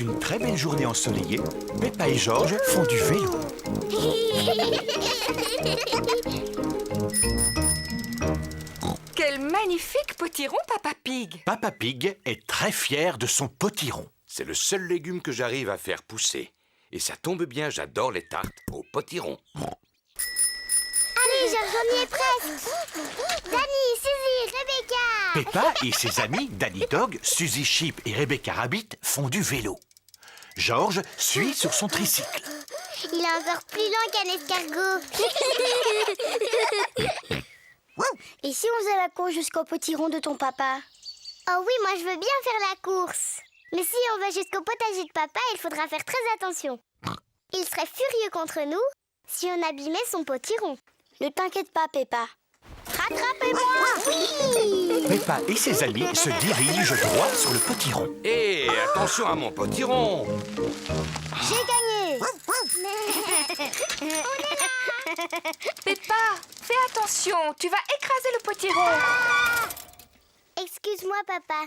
une très belle journée ensoleillée, Peppa et Georges font du vélo. Quel magnifique potiron, Papa Pig! Papa Pig est très fier de son potiron. C'est le seul légume que j'arrive à faire pousser. Et ça tombe bien, j'adore les tartes au potiron. Allez, Georges, on y est presque. Danny, Suzy, Rebecca. Peppa et ses amis, Danny Dog, Suzy Sheep et Rebecca Rabbit, font du vélo. Georges suit sur son tricycle. Il est encore plus lent qu'un escargot. Et si on faisait la course jusqu'au potiron de ton papa? Oh oui, moi je veux bien faire la course. Mais si on va jusqu'au potager de papa, il faudra faire très attention. Il serait furieux contre nous si on abîmait son potiron. Ne t'inquiète pas, Peppa. Rattrapez-moi! Oui! Peppa et ses amis se dirigent droit sur le potiron. Hé, attention à mon potiron! J'ai gagné! Peppa, fais attention, tu vas écraser le potiron. Excuse-moi, papa.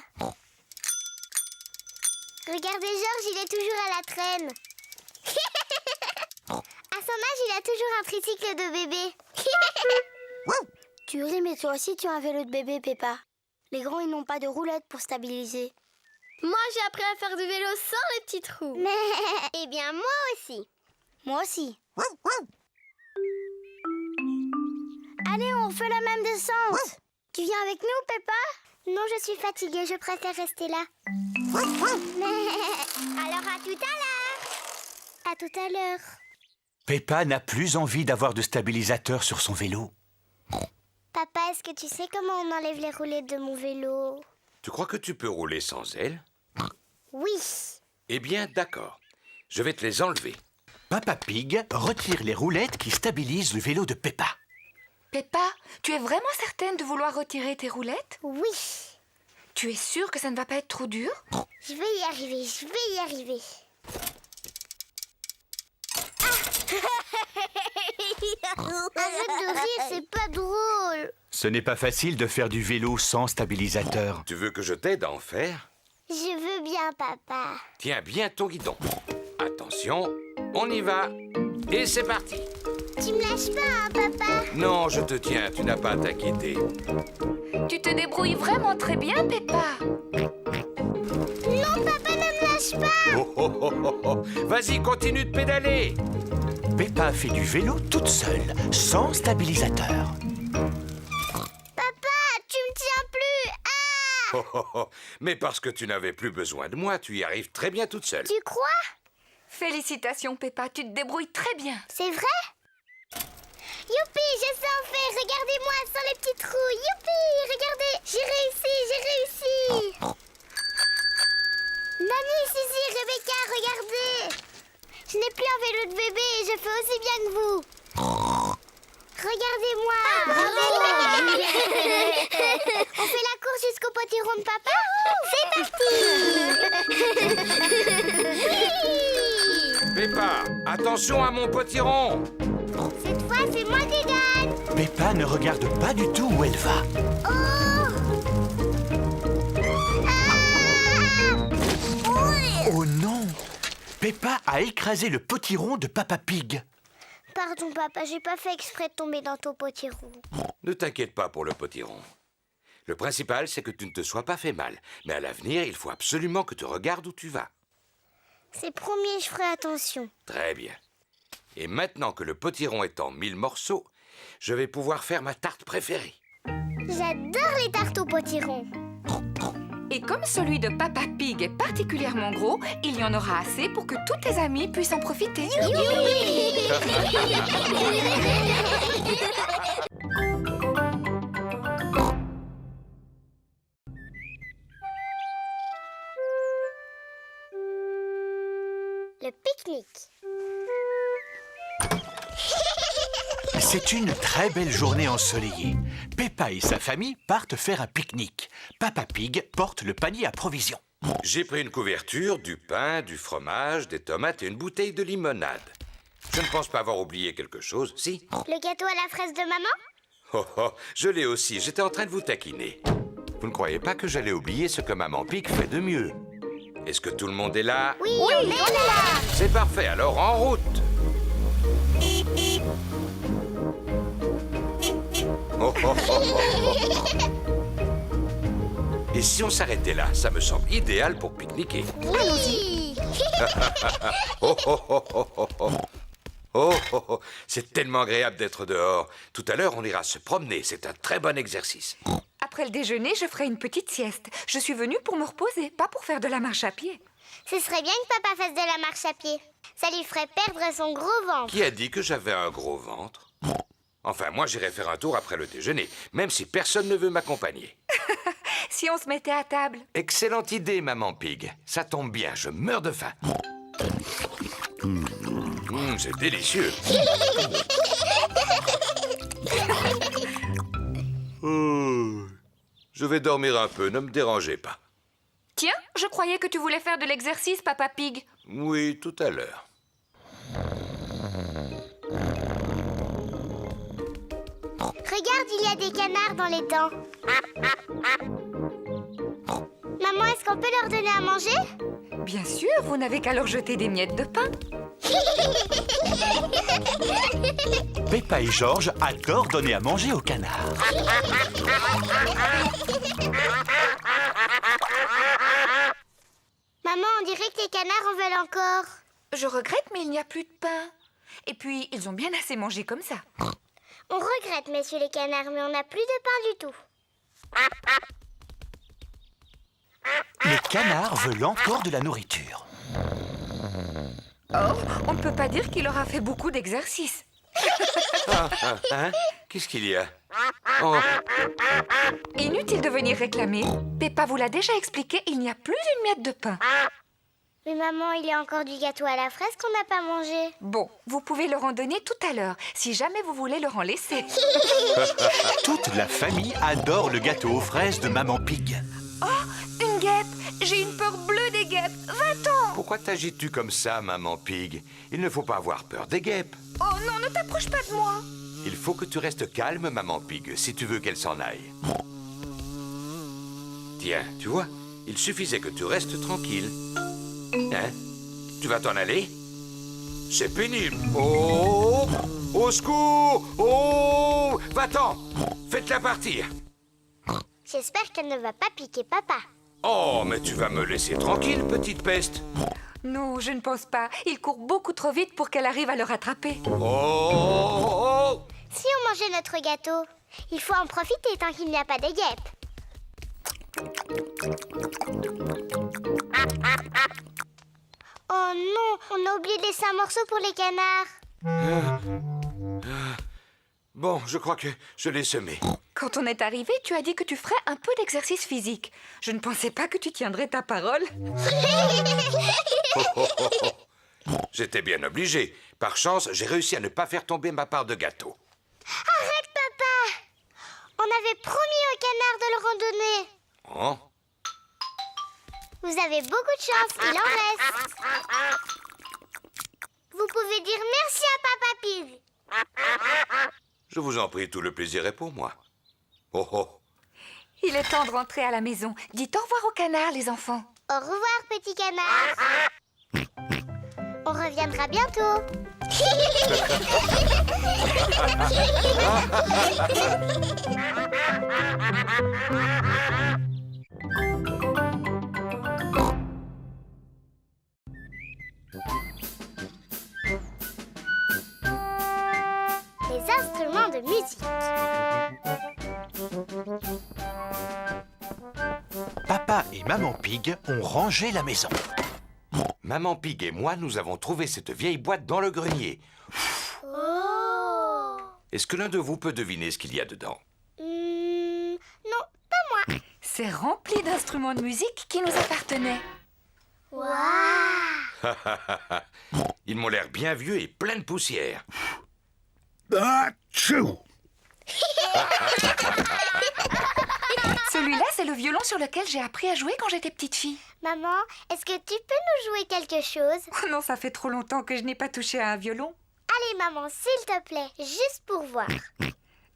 Regardez, Georges, il est toujours à la traîne. À son âge, il a toujours un tricycle de bébé. Tu ris, mais toi aussi tu as un vélo de bébé, Peppa. Les grands, ils n'ont pas de roulette pour stabiliser. Moi, j'ai appris à faire du vélo sans les petits trous. Eh bien, moi aussi. Moi aussi. Allez, on fait la même descente. Tu viens avec nous, Peppa? Non, je suis fatiguée, je préfère rester là. Alors, à tout à l'heure. À tout à l'heure. Peppa n'a plus envie d'avoir de stabilisateur sur son vélo. Papa, est-ce que tu sais comment on enlève les roulettes de mon vélo? Tu crois que tu peux rouler sans elles? Oui. Eh bien, d'accord. Je vais te les enlever. Papa Pig retire les roulettes qui stabilisent le vélo de Peppa. Peppa, tu es vraiment certaine de vouloir retirer tes roulettes? Oui. Tu es sûre que ça ne va pas être trop dur? Je vais y arriver, je vais y arriver. Arrête de rire, c'est pas drôle. Ce n'est pas facile de faire du vélo sans stabilisateur. Tu veux que je t'aide à en faire? Je veux bien, papa. Tiens bien ton guidon. Attention, on y va. Et c'est parti. Tu me lâches pas, hein, papa? Non, je te tiens, tu n'as pas à t'inquiéter. Tu te débrouilles vraiment très bien, Peppa. Non, papa, ne me lâche pas. Oh, oh, oh, oh, oh. Vas-y, continue de pédaler. Peppa fait du vélo toute seule, sans stabilisateur. Papa, tu me tiens plus. Ah! Oh, oh, oh. Mais parce que tu n'avais plus besoin de moi, tu y arrives très bien toute seule. Tu crois? Félicitations, Peppa, tu te débrouilles très bien. C'est vrai? Youpi, je sais en faire. Regardez-moi sans les petits trous. Youpi, regardez. J'ai réussi, j'ai réussi. Nani, Suzy, Rebecca, regardez. Je n'ai plus un vélo de bébé et je fais aussi bien que vous. Regardez-moi. On fait la course jusqu'au potiron de papa. C'est parti. Peppa, attention à mon potiron. Cette fois, c'est moi qui gagne. Peppa ne regarde pas du tout où elle va. Oh! Oh non! Peppa a écrasé le potiron de Papa Pig. Pardon, papa, j'ai pas fait exprès de tomber dans ton potiron. Ne t'inquiète pas pour le potiron. Le principal, c'est que tu ne te sois pas fait mal. Mais à l'avenir, il faut absolument que tu regardes où tu vas. C'est promis, je ferai attention. Très bien. Et maintenant que le potiron est en 1000 morceaux, je vais pouvoir faire ma tarte préférée. J'adore les tartes au potiron. Et comme celui de Papa Pig est particulièrement gros, il y en aura assez pour que tous tes amis puissent en profiter. Le pique-nique. C'est une très belle journée ensoleillée. Peppa et sa famille partent faire un pique-nique. Papa Pig porte le panier à provisions. J'ai pris une couverture, du pain, du fromage, des tomates et une bouteille de limonade. Je ne pense pas avoir oublié quelque chose, si? Le gâteau à la fraise de maman? Oh oh, je l'ai aussi, j'étais en train de vous taquiner. Vous ne croyez pas que j'allais oublier ce que Maman Pig fait de mieux? Est-ce que tout le monde est là? Oui, on est là. C'est parfait, alors en route. Oh, oh, oh, oh, oh. Et si on s'arrêtait là? Ça me semble idéal pour pique-niquer. Oui. Oh, oh, oh, oh, oh, oh. Oh, oh, oh. C'est tellement agréable d'être dehors. Tout à l'heure, on ira se promener. C'est un très bon exercice. Après le déjeuner, je ferai une petite sieste. Je suis venue pour me reposer, pas pour faire de la marche à pied. Ce serait bien que papa fasse de la marche à pied. Ça lui ferait perdre son gros ventre. Qui a dit que j'avais un gros ventre? Enfin, moi, j'irai faire un tour après le déjeuner, même si personne ne veut m'accompagner. Si on se mettait à table. Excellente idée, maman Pig. Ça tombe bien, je meurs de faim. C'est délicieux. Je vais dormir un peu, ne me dérangez pas. Tiens, je croyais que tu voulais faire de l'exercice, Papa Pig. Oui, tout à l'heure. Regarde, il y a des canards dans les dents. Maman, est-ce qu'on peut leur donner à manger? Bien sûr, vous n'avez qu'à leur jeter des miettes de pain. Peppa et George adorent donner à manger aux canards. Maman, on dirait que les canards en veulent encore. Je regrette, mais il n'y a plus de pain. Et puis, ils ont bien assez mangé comme ça. On regrette, messieurs les canards, mais on n'a plus de pain du tout. Les canards veulent encore de la nourriture. Oh, on ne peut pas dire qu'il aura fait beaucoup d'exercices. Hein? Qu'est-ce qu'il y a? Oh, Inutile de venir réclamer. Peppa vous l'a déjà expliqué, il n'y a plus une miette de pain. Mais maman, il y a encore du gâteau à la fraise qu'on n'a pas mangé. Bon, vous pouvez leur en donner tout à l'heure, si jamais vous voulez leur en laisser. Toute la famille adore le gâteau aux fraises de Maman Pig. Oh, une guêpe! J'ai une peur bleue des guêpes. Va-t'en! pourquoi t'agites-tu comme ça, maman Pig? Il ne faut pas avoir peur des guêpes. Oh non, ne t'approche pas de moi! Il faut que tu restes calme, maman Pig, si tu veux qu'elle s'en aille. Tiens, tu vois, il suffisait que tu restes tranquille. Hein? Tu vas t'en aller? C'est pénible. Oh! Au secours! Oh! Va-t'en! Faites-la partir! J'espère qu'elle ne va pas piquer papa. Oh, mais tu vas me laisser tranquille, petite peste. Non, je ne pense pas. Il court beaucoup trop vite pour qu'elle arrive à le rattraper. Oh! Si on mangeait notre gâteau, il faut en profiter tant qu'il n'y a pas de guêpes. Oh non, on a oublié de laisser un morceau pour les canards. Bon, je crois que je l'ai semé. Quand on est arrivé, tu as dit que tu ferais un peu d'exercice physique. Je ne pensais pas que tu tiendrais ta parole. J'étais bien obligé. Par chance, j'ai réussi à ne pas faire tomber ma part de gâteau. Arrête, papa! On avait promis aux canards de le randonner. Oh? Vous avez beaucoup de chance, il en reste. Vous pouvez dire merci à Papa Pig. Je vous en prie, tout le plaisir est pour moi. Oh oh! Il est temps de rentrer à la maison. Dites au revoir aux canards, les enfants. Au revoir, petit canard. On reviendra bientôt. Les instruments de musique. Papa et Maman Pig ont rangé la maison. Maman Pig et moi, nous avons trouvé cette vieille boîte dans le grenier. Oh! Est-ce que l'un de vous peut deviner ce qu'il y a dedans? Non, pas moi. C'est rempli d'instruments de musique qui nous appartenaient. Waouh! Ils m'ont l'air bien vieux et plein de poussière. Celui-là, c'est le violon sur lequel j'ai appris à jouer quand j'étais petite fille. Maman, est-ce que tu peux nous jouer quelque chose? Oh non, ça fait trop longtemps que je n'ai pas touché à un violon. Allez, maman, s'il te plaît, juste pour voir.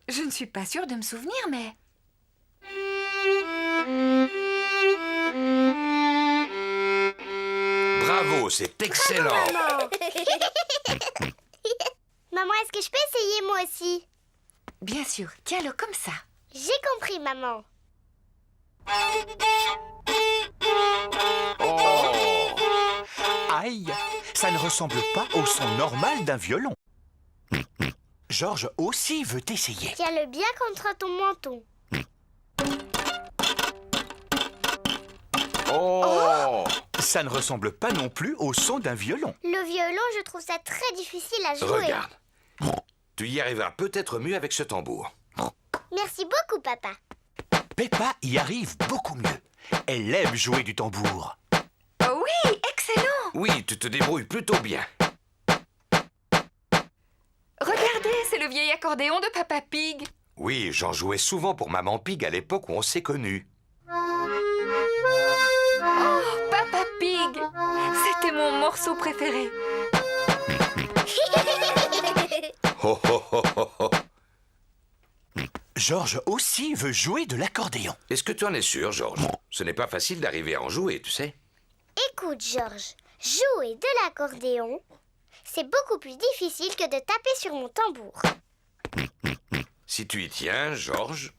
Je ne suis pas sûre de me souvenir, mais... Bravo, c'est excellent. Maman, Maman, est-ce que je peux essayer moi aussi? Bien sûr, tiens-le comme ça. J'ai compris, maman. Oh. Aïe, ça ne ressemble pas au son normal d'un violon. Georges aussi veut essayer. Tiens-le bien contre ton menton. Oh. Ça ne ressemble pas non plus au son d'un violon. Le violon, je trouve ça très difficile à jouer. Regarde. Tu y arriveras peut-être mieux avec ce tambour. Merci beaucoup, papa. Peppa y arrive beaucoup mieux. Elle aime jouer du tambour. Oh oui, excellent! Oui, tu te débrouilles plutôt bien. Regardez, c'est le vieil accordéon de Papa Pig. Oui, j'en jouais souvent pour Maman Pig à l'époque où on s'est connus. Oh, Papa Pig! C'était mon morceau préféré. Oh, oh, oh, oh, oh. Georges aussi veut jouer de l'accordéon. Est-ce que tu en es sûr, Georges? Ce n'est pas facile d'arriver à en jouer, tu sais. Écoute, Georges, jouer de l'accordéon, c'est beaucoup plus difficile que de taper sur mon tambour. Si tu y tiens, Georges.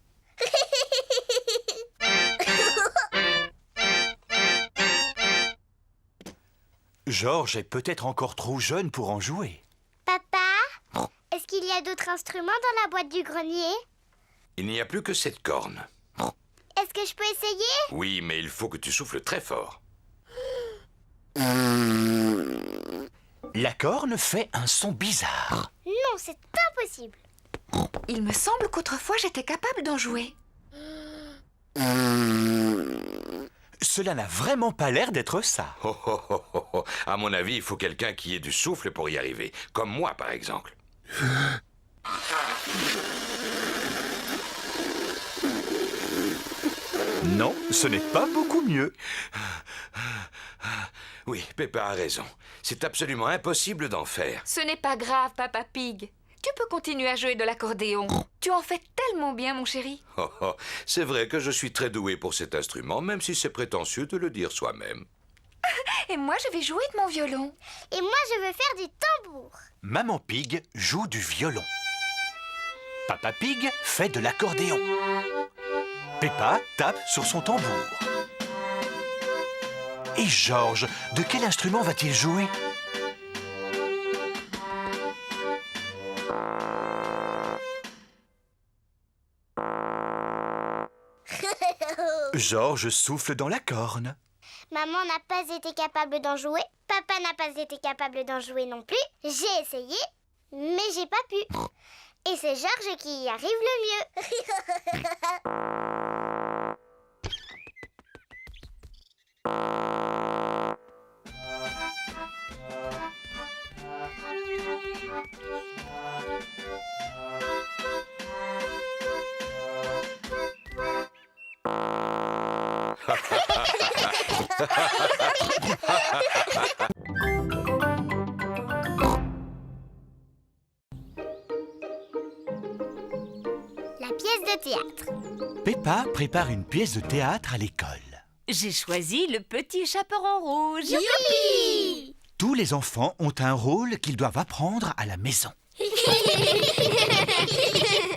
Georges est peut-être encore trop jeune pour en jouer. Papa, est-ce qu'il y a d'autres instruments dans la boîte du grenier? Il n'y a plus que cette corne. Est-ce que je peux essayer? Oui, mais il faut que tu souffles très fort. La corne fait un son bizarre. Non, c'est impossible. Il me semble qu'autrefois j'étais capable d'en jouer. Cela n'a vraiment pas l'air d'être ça. Oh, oh, oh, oh, oh. À mon avis, il faut quelqu'un qui ait du souffle pour y arriver. Comme moi, par exemple. Non, ce n'est pas beaucoup mieux. Oui, Peppa a raison. C'est absolument impossible d'en faire. Ce n'est pas grave, Papa Pig. Tu peux continuer à jouer de l'accordéon. Tu en fais tellement bien, mon chéri. Oh, oh. C'est vrai que je suis très doué pour cet instrument, même si c'est prétentieux de le dire soi-même. Et moi, je vais jouer de mon violon. Et moi, je veux faire du tambour. Maman Pig joue du violon. Papa Pig fait de l'accordéon. Peppa tape sur son tambour. Et Georges, de quel instrument va-t-il jouer? Georges souffle dans la corne. Maman n'a pas été capable d'en jouer. Papa n'a pas été capable d'en jouer non plus. J'ai essayé, mais j'ai pas pu. Et c'est Georges qui y arrive le mieux. La pièce de théâtre. Peppa prépare une pièce de théâtre à l'école. J'ai choisi le petit chaperon rouge. Youpi! Tous les enfants ont un rôle qu'ils doivent apprendre à la maison.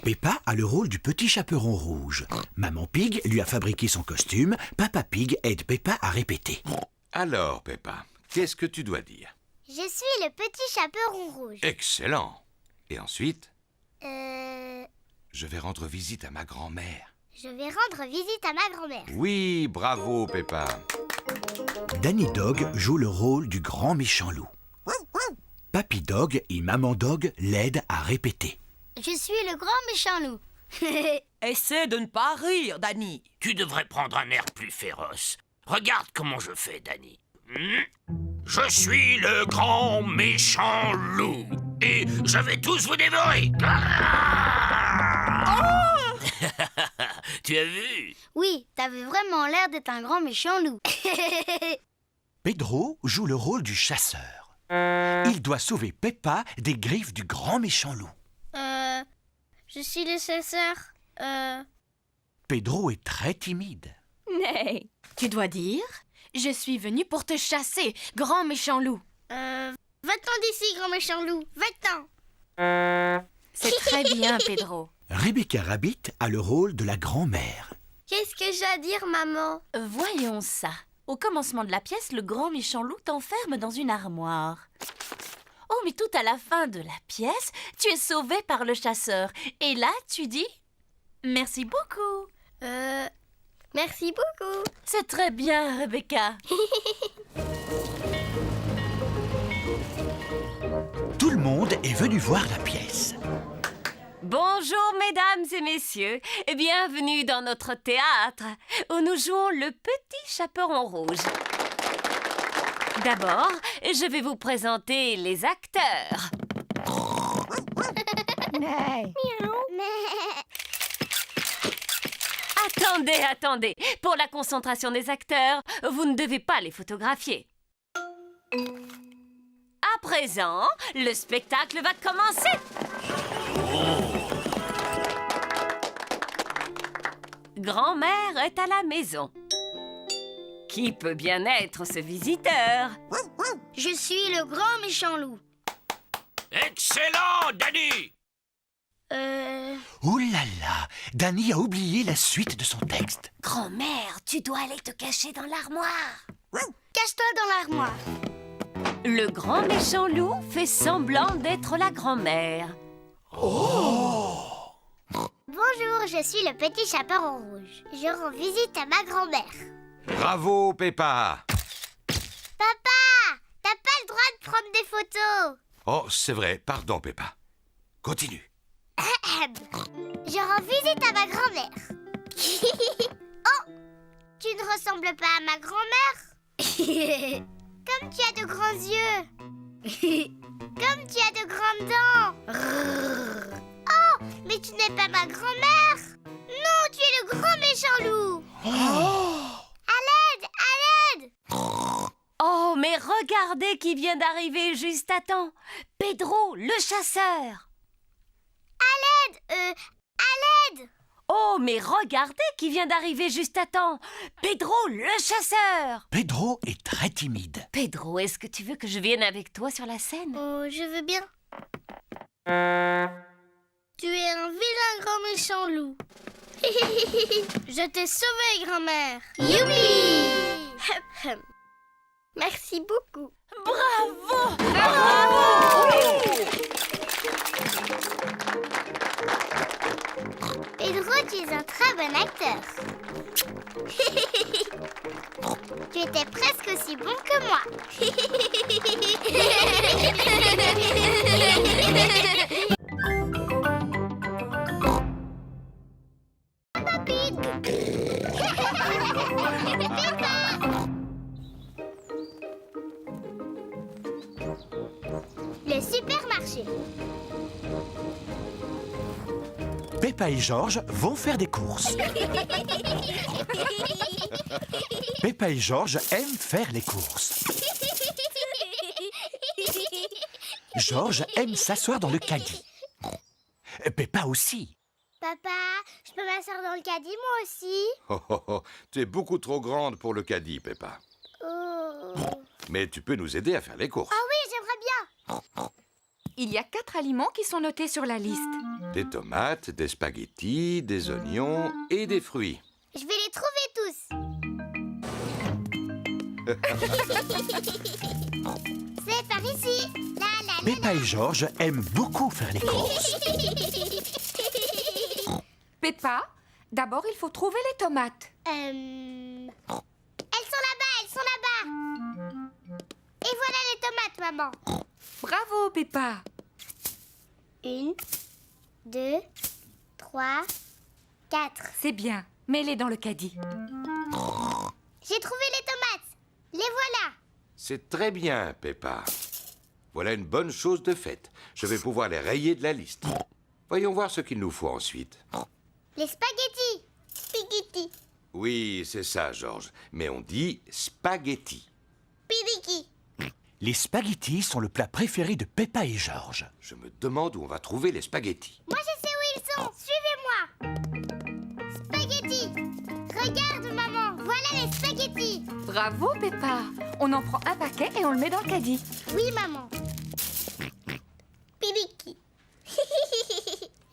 Peppa a le rôle du petit chaperon rouge. Maman Pig lui a fabriqué son costume. Papa Pig aide Peppa à répéter. Alors, Peppa, qu'est-ce que tu dois dire? Je suis le petit chaperon rouge. Excellent. Et ensuite, Je je vais rendre visite à ma grand-mère. vais rendre visite à ma grand-mère. Oui, bravo, Peppa. Danny Dog joue le rôle du grand méchant loup. Papy Dog et Maman Dog l'aident à répéter. Je suis le grand méchant loup. Essaie de ne pas rire, Danny. Tu devrais prendre un air plus féroce. Regarde comment je fais, Danny. Je suis le grand méchant loup. Et je vais tous vous dévorer. Tu as vu? Oui, t'avais vraiment l'air d'être un grand méchant loup. Pedro joue le rôle du chasseur. Il doit sauver Peppa des griffes du grand méchant loup. Je suis le chasseur. Pedro est très timide. Mais tu dois dire Je suis venue pour te chasser, grand méchant loup. Va-t'en d'ici, grand méchant loup. Va-t'en. C'est très bien, Pedro. Rebecca Rabbit a le rôle de la grand-mère. Qu'est-ce que j'ai à dire, maman? Voyons ça. Au commencement de la pièce, le grand méchant loup t'enferme dans une armoire. Oh, mais tout à la fin de la pièce, tu es sauvé par le chasseur. Et là, tu dis « Merci beaucoup ». Merci beaucoup. C'est très bien, Rebecca. Tout le monde est venu voir la pièce. Bonjour, mesdames et messieurs. Et bienvenue dans notre théâtre, où nous jouons le petit chaperon rouge. D'abord, je vais vous présenter les acteurs. Attendez. Pour la concentration des acteurs, vous ne devez pas les photographier. À présent, le spectacle va commencer. Grand-mère est à la maison. Qui peut bien être ce visiteur? Je suis le grand méchant loup. Excellent, Danny! Ouh là là, Danny a oublié la suite de son texte. Grand-mère, tu dois aller te cacher dans l'armoire. Cache-toi dans l'armoire. Le grand méchant loup fait semblant d'être la grand-mère. Bonjour, je suis le petit chaperon rouge. Je rends visite à ma grand-mère. Bravo, Peppa. Papa, t'as pas le droit de prendre des photos. Oh, c'est vrai, pardon, Peppa. Continue. Je rends visite à ma grand-mère. Oh, tu ne ressembles pas à ma grand-mère. Comme tu as de grands yeux. Comme tu as de grandes dents. Oh, mais tu n'es pas ma grand-mère. Non, tu es le grand méchant loup. À l'aide, à l'aide. Oh, mais regardez qui vient d'arriver juste à temps. Pedro, le chasseur. À l'aide. Oh, mais regardez qui vient d'arriver juste à temps. Pedro, le chasseur. Pedro est très timide. Pedro, est-ce que tu veux que je vienne avec toi sur la scène? Oh, je veux bien. Tu es un vilain grand méchant loup. Je t'ai sauvé, grand-mère. Youpi! Merci beaucoup. Bravo! Pedro, tu es un très bon acteur. Tu étais presque aussi bon que moi. Le supermarché. Peppa et George vont faire des courses. Peppa et George aiment faire les courses. George aime s'asseoir dans le caddie. Peppa aussi. Papa, je peux m'asseoir dans le caddie moi aussi? Tu es beaucoup trop grande pour le caddie, Peppa. Oh. Mais tu peux nous aider à faire les courses. Ah oui, j'aimerais bien. Il y a 4 aliments qui sont notés sur la liste. Des tomates, des spaghettis, des oignons et des fruits. Je vais les trouver tous. C'est par ici. La. Peppa et George aiment beaucoup faire les courses. Peppa, d'abord il faut trouver les tomates. Elles sont là-bas. Et voilà les tomates, maman. Bravo, Peppa. 1, 2, 3, 4. C'est bien. Mets-les dans le caddie. J'ai trouvé les tomates. Les voilà. C'est très bien, Peppa. Voilà une bonne chose de faite. Je vais pouvoir les rayer de la liste. Voyons voir ce qu'il nous faut ensuite. Les spaghettis. Spaghetti. Oui, c'est ça, George. Mais on dit spaghetti. Pidiki. Les spaghettis sont le plat préféré de Peppa et George. Je me demande où on va trouver les spaghettis. Moi, je sais où ils sont. Suivez-moi. Spaghettis. Regarde, maman. Voilà les spaghettis. Bravo, Peppa. On en prend un paquet et on le met dans le caddie. Oui, maman. Piliki.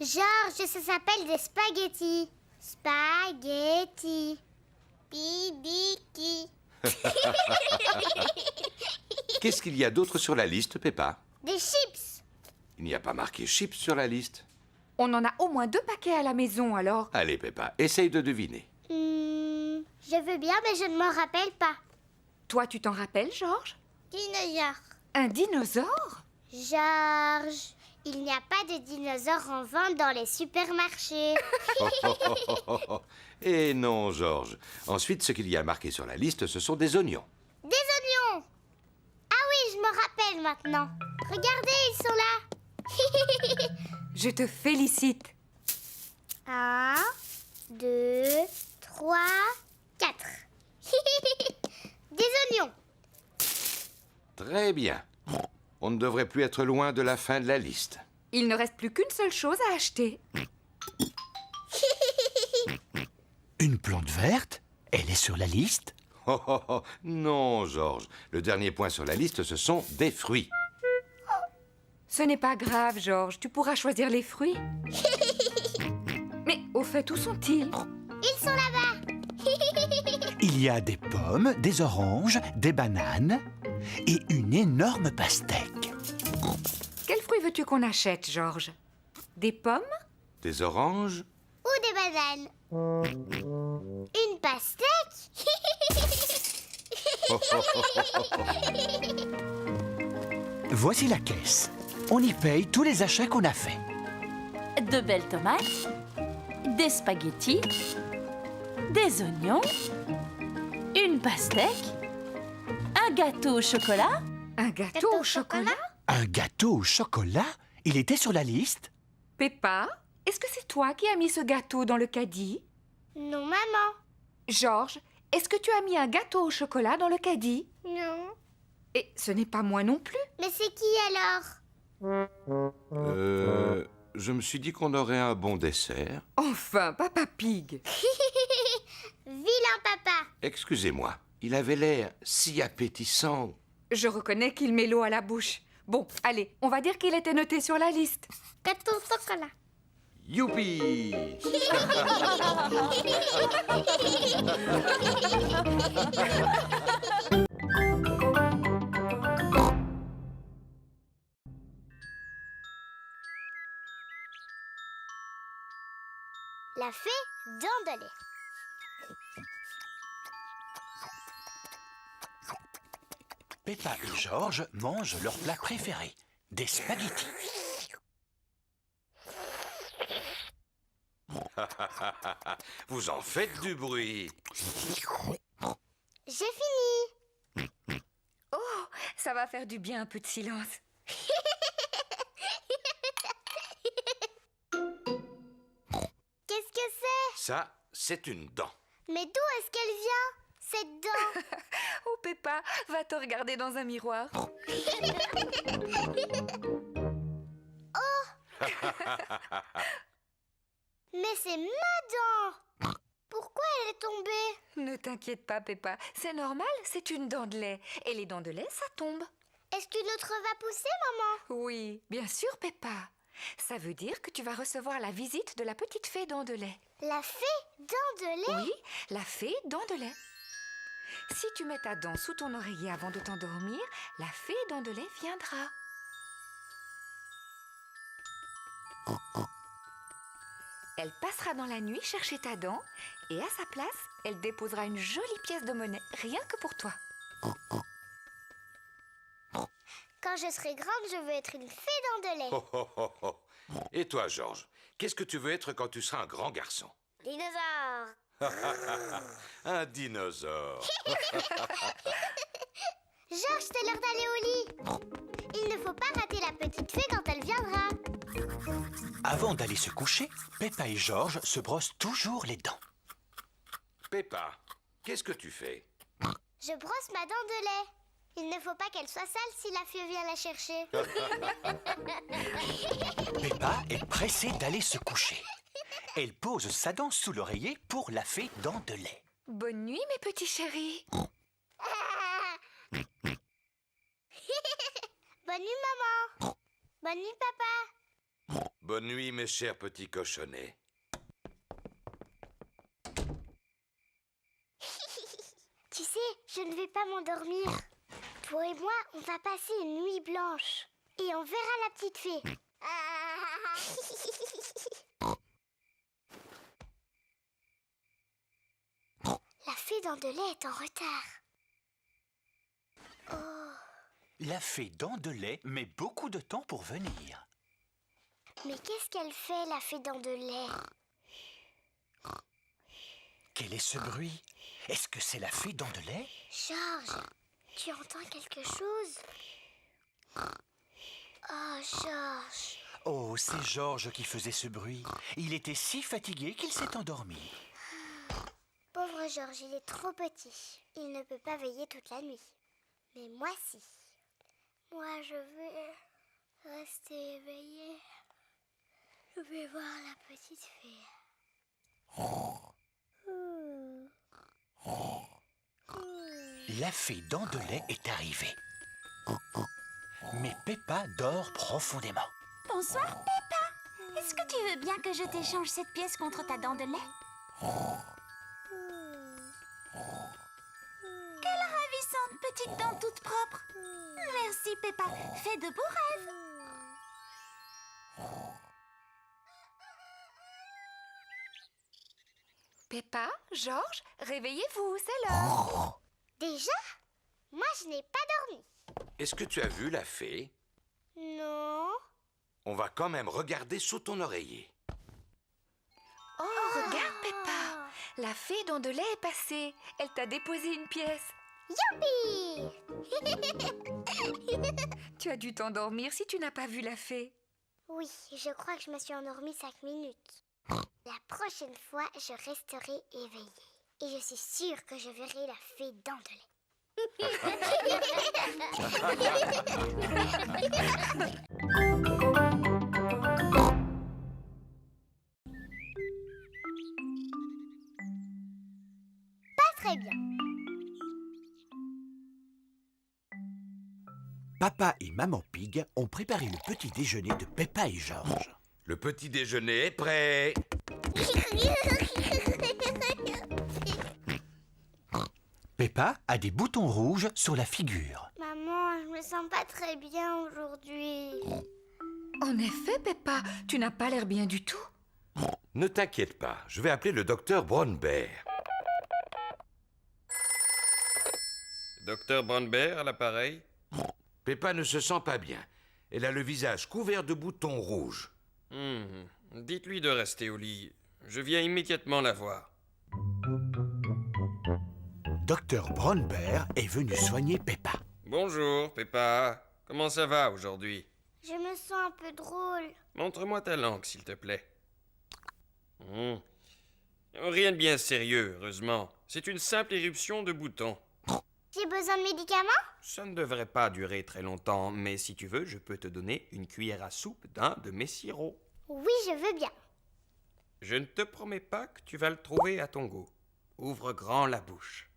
Georges, ça s'appelle des spaghettis. Spaghettis. Piliki. Qu'est-ce qu'il y a d'autre sur la liste, Peppa? Des chips. Il n'y a pas marqué chips sur la liste. On en a au moins 2 paquets à la maison, alors. Allez, Peppa, essaye de deviner. Je veux bien, mais je ne m'en rappelle pas. Toi, tu t'en rappelles, Georges? Dinosaure. Un dinosaure? Georges, il n'y a pas de dinosaures en vente dans les supermarchés. Eh non, Georges. Ensuite, ce qu'il y a marqué sur la liste, ce sont des oignons. Des oignons. Ah oui, je me rappelle maintenant. Regardez, ils sont là. Je te félicite. 1, 2, 3, 4. Des oignons. Très bien. On ne devrait plus être loin de la fin de la liste. Il ne reste plus qu'une seule chose à acheter. Une plante verte? Elle est sur la liste? Oh, oh, oh. Non, Georges. Le dernier point sur la liste, ce sont des fruits. Ce n'est pas grave, Georges. Tu pourras choisir les fruits. Mais au fait, où sont-ils? Ils sont là-bas. Il y a des pommes, des oranges, des bananes et une énorme pastèque. Quels fruits veux-tu qu'on achète, Georges? Des pommes? Des oranges? Ou des bananes. Une pastèque. Voici la caisse. On y paye tous les achats qu'on a faits. De belles tomates, des spaghettis, des oignons, une pastèque, un gâteau au chocolat. Un gâteau au chocolat? Un gâteau au chocolat? Il était sur la liste? Peppa, est-ce que c'est toi qui as mis ce gâteau dans le caddie? Non, maman. Georges, est-ce que tu as mis un gâteau au chocolat dans le caddie? Non. Et ce n'est pas moi non plus. Mais c'est qui alors? Je me suis dit qu'on aurait un bon dessert. Enfin, Papa Pig. Vilain papa. Excusez-moi, il avait l'air si appétissant. Je reconnais qu'il met l'eau à la bouche. Bon, allez, on va dire qu'il était noté sur la liste. Gâteau au chocolat. Youpi! La fée d'Andelay. Peppa et Georges mangent leur plat préféré, des spaghettis. Vous en faites du bruit. J'ai fini. Oh, ça va faire du bien un peu de silence. Qu'est-ce que c'est? Ça, c'est une dent. Mais d'où est-ce qu'elle vient, cette dent? Oh, Peppa, va te regarder dans un miroir. Mais c'est ma dent. Pourquoi elle est tombée? Ne t'inquiète pas, Peppa. C'est normal, c'est une dent de lait. Et les dents de lait, ça tombe. Est-ce qu'une autre va pousser, maman? Oui, bien sûr, Peppa. Ça veut dire que tu vas recevoir la visite de la petite fée dent de lait. La fée d'Andelay? Oui, la fée dent de lait. Si tu mets ta dent sous ton oreiller avant de t'endormir, la fée dent de lait viendra. Elle passera dans la nuit chercher ta dent et à sa place, elle déposera une jolie pièce de monnaie, rien que pour toi. Quand je serai grande, je veux être une fée d'Andelay. Oh, oh, oh, oh. Et toi, Georges, qu'est-ce que tu veux être quand tu seras un grand garçon? Dinosaure. Un dinosaure. Georges, c'est l'heure d'aller au lit. Il ne faut pas rater la petite fée quand elle viendra. Avant d'aller se coucher, Peppa et Georges se brossent toujours les dents. Peppa, qu'est-ce que tu fais? Je brosse ma dent de lait. Il ne faut pas qu'elle soit sale si la fée vient la chercher. Peppa est pressée d'aller se coucher. Elle pose sa dent sous l'oreiller pour la fée dent de lait. Bonne nuit, mes petits chéris. Bonne nuit, maman. Bonne nuit, papa. Bonne nuit, mes chers petits cochonnets. Tu sais, je ne vais pas m'endormir. Toi et moi, on va passer une nuit blanche. Et on verra la petite fée. La fée dents de lait est en retard. Oh, La fée dents de lait met beaucoup de temps pour venir. mais qu'est-ce qu'elle fait, la fée dents de lait? Quel est ce bruit? Est-ce que c'est la fée dents de lait? Georges, tu entends quelque chose? Oh, Georges. Oh, c'est Georges qui faisait ce bruit. Il était si fatigué qu'il s'est endormi. Pauvre Georges, il est trop petit. Il ne peut pas veiller toute la nuit. Mais moi, si. Moi, je vais rester éveillée. Je vais voir la petite fée. La fée dents de lait est arrivée. Mais Peppa dort profondément. Bonsoir, Peppa. Est-ce que tu veux bien que je t'échange cette pièce contre ta dent de lait? Quelle ravissante petite dent toute propre. Merci, Peppa. Fais de beaux rêves. Peppa, Georges, réveillez-vous, c'est l'heure. Déjà? Moi, je n'ai pas dormi. Est-ce que tu as vu la fée? Non. On va quand même regarder sous ton oreiller. Oh, regarde, Peppa. La fée dents de lait est passée. Elle t'a déposé une pièce. Youpi! Tu as dû t'endormir si tu n'as pas vu la fée. Oui, je crois que je me suis endormie 5 minutes. La prochaine fois, je resterai éveillée. Et je suis sûre que je verrai la fée dents de lait. Pas très bien. Papa et Maman Pig ont préparé le petit déjeuner de Peppa et Georges. Le petit déjeuner est prêt. Peppa a des boutons rouges sur la figure. Maman, je me sens pas très bien aujourd'hui. En effet, Peppa, tu n'as pas l'air bien du tout. Ne t'inquiète pas, je vais appeler le docteur Brown-Bear. Docteur Brown-Bear à l'appareil. Peppa ne se sent pas bien. Elle a le visage couvert de boutons rouges. Dites-lui de rester au lit. Je viens immédiatement la voir. Docteur Brown-Bear est venu soigner Peppa. Bonjour, Peppa. Comment ça va aujourd'hui? Je me sens un peu drôle. Montre-moi ta langue, s'il te plaît. Rien de bien sérieux, heureusement. C'est une simple éruption de boutons. J'ai besoin de médicaments? Ça ne devrait pas durer très longtemps, mais si tu veux, je peux te donner une cuillère à soupe d'un de mes sirops. Oui, je veux bien. Je ne te promets pas que tu vas le trouver à ton goût. Ouvre grand la bouche.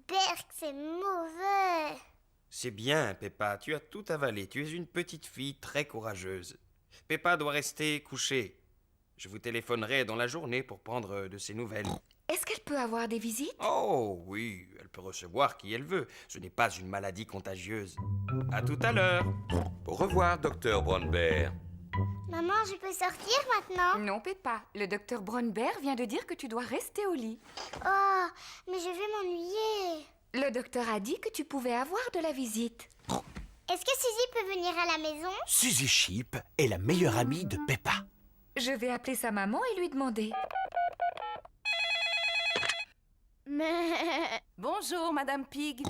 Berk, c'est mauvais. C'est bien, Peppa, tu as tout avalé. Tu es une petite fille très courageuse. Peppa doit rester couchée. Je vous téléphonerai dans la journée pour prendre de ses nouvelles. Est-ce qu'elle peut avoir des visites? Oh, oui, elle peut recevoir qui elle veut. Ce n'est pas une maladie contagieuse. À tout à l'heure. Au revoir, docteur Brown-Bear. Maman, je peux sortir maintenant? Non, Peppa. Le docteur Brown-Bear vient de dire que tu dois rester au lit. Oh, mais je vais m'ennuyer. Le docteur a dit que tu pouvais avoir de la visite. Est-ce que Suzy peut venir à la maison? Suzy Sheep est la meilleure amie de Peppa. Je vais appeler sa maman et lui demander. Bonjour, Madame Pig.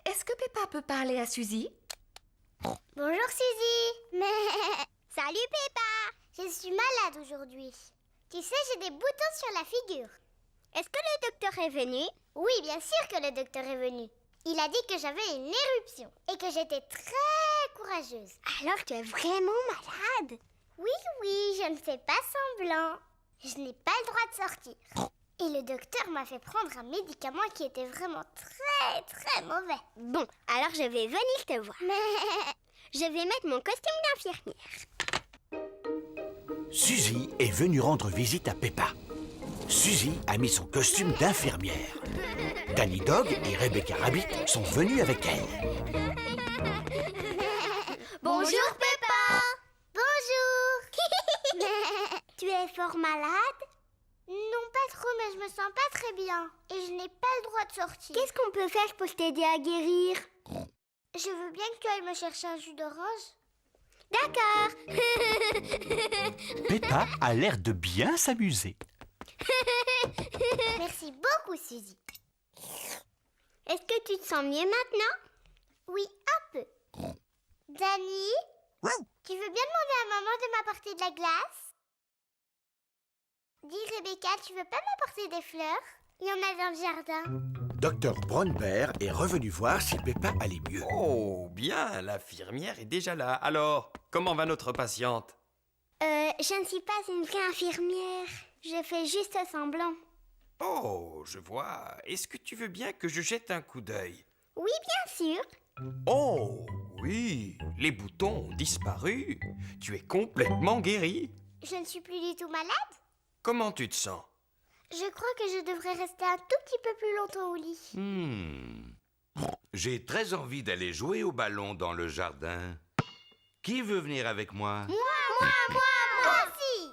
Est-ce que Peppa peut parler à Suzy? Bonjour Suzy. Mais salut Peppa. Je suis malade aujourd'hui. Tu sais, j'ai des boutons sur la figure. Est-ce que le docteur est venu? Oui, bien sûr que le docteur est venu. Il a dit que j'avais une éruption et que j'étais très courageuse. Alors tu es vraiment malade? Oui, je ne fais pas semblant. Je n'ai pas le droit de sortir. Et le docteur m'a fait prendre un médicament qui était vraiment très, très mauvais. Bon, alors je vais venir te voir. Je vais mettre mon costume d'infirmière. Suzy est venue rendre visite à Peppa. Suzy a mis son costume d'infirmière. Danny Dog et Rebecca Rabbit sont venus avec elle. Bonjour Peppa. Bonjour. Tu es fort malade? Non, pas trop, mais je me sens pas très bien. Et je n'ai pas le droit de sortir. Qu'est-ce qu'on peut faire pour t'aider à guérir? Je veux bien que tu ailles me chercher un jus d'orange. D'accord. Peppa a l'air de bien s'amuser. Merci beaucoup, Suzy. Est-ce que tu te sens mieux maintenant? Oui, un peu. Danny, tu veux bien demander à maman de m'apporter de la glace? Dis, Rebecca, tu veux pas m'apporter des fleurs? Il y en a dans le jardin. Dr Brown Bear est revenu voir si Peppa allait mieux. Oh, bien, l'infirmière est déjà là. Alors, comment va notre patiente? Je ne suis pas une vraie infirmière. Je fais juste semblant. Oh, je vois. Est-ce que tu veux bien que je jette un coup d'œil? Oui, bien sûr. Oh, oui, les boutons ont disparu. Tu es complètement guérie. Je ne suis plus du tout malade. Comment tu te sens? Je crois que je devrais rester un tout petit peu plus longtemps au lit. J'ai très envie d'aller jouer au ballon dans le jardin. Qui veut venir avec moi? Moi aussi.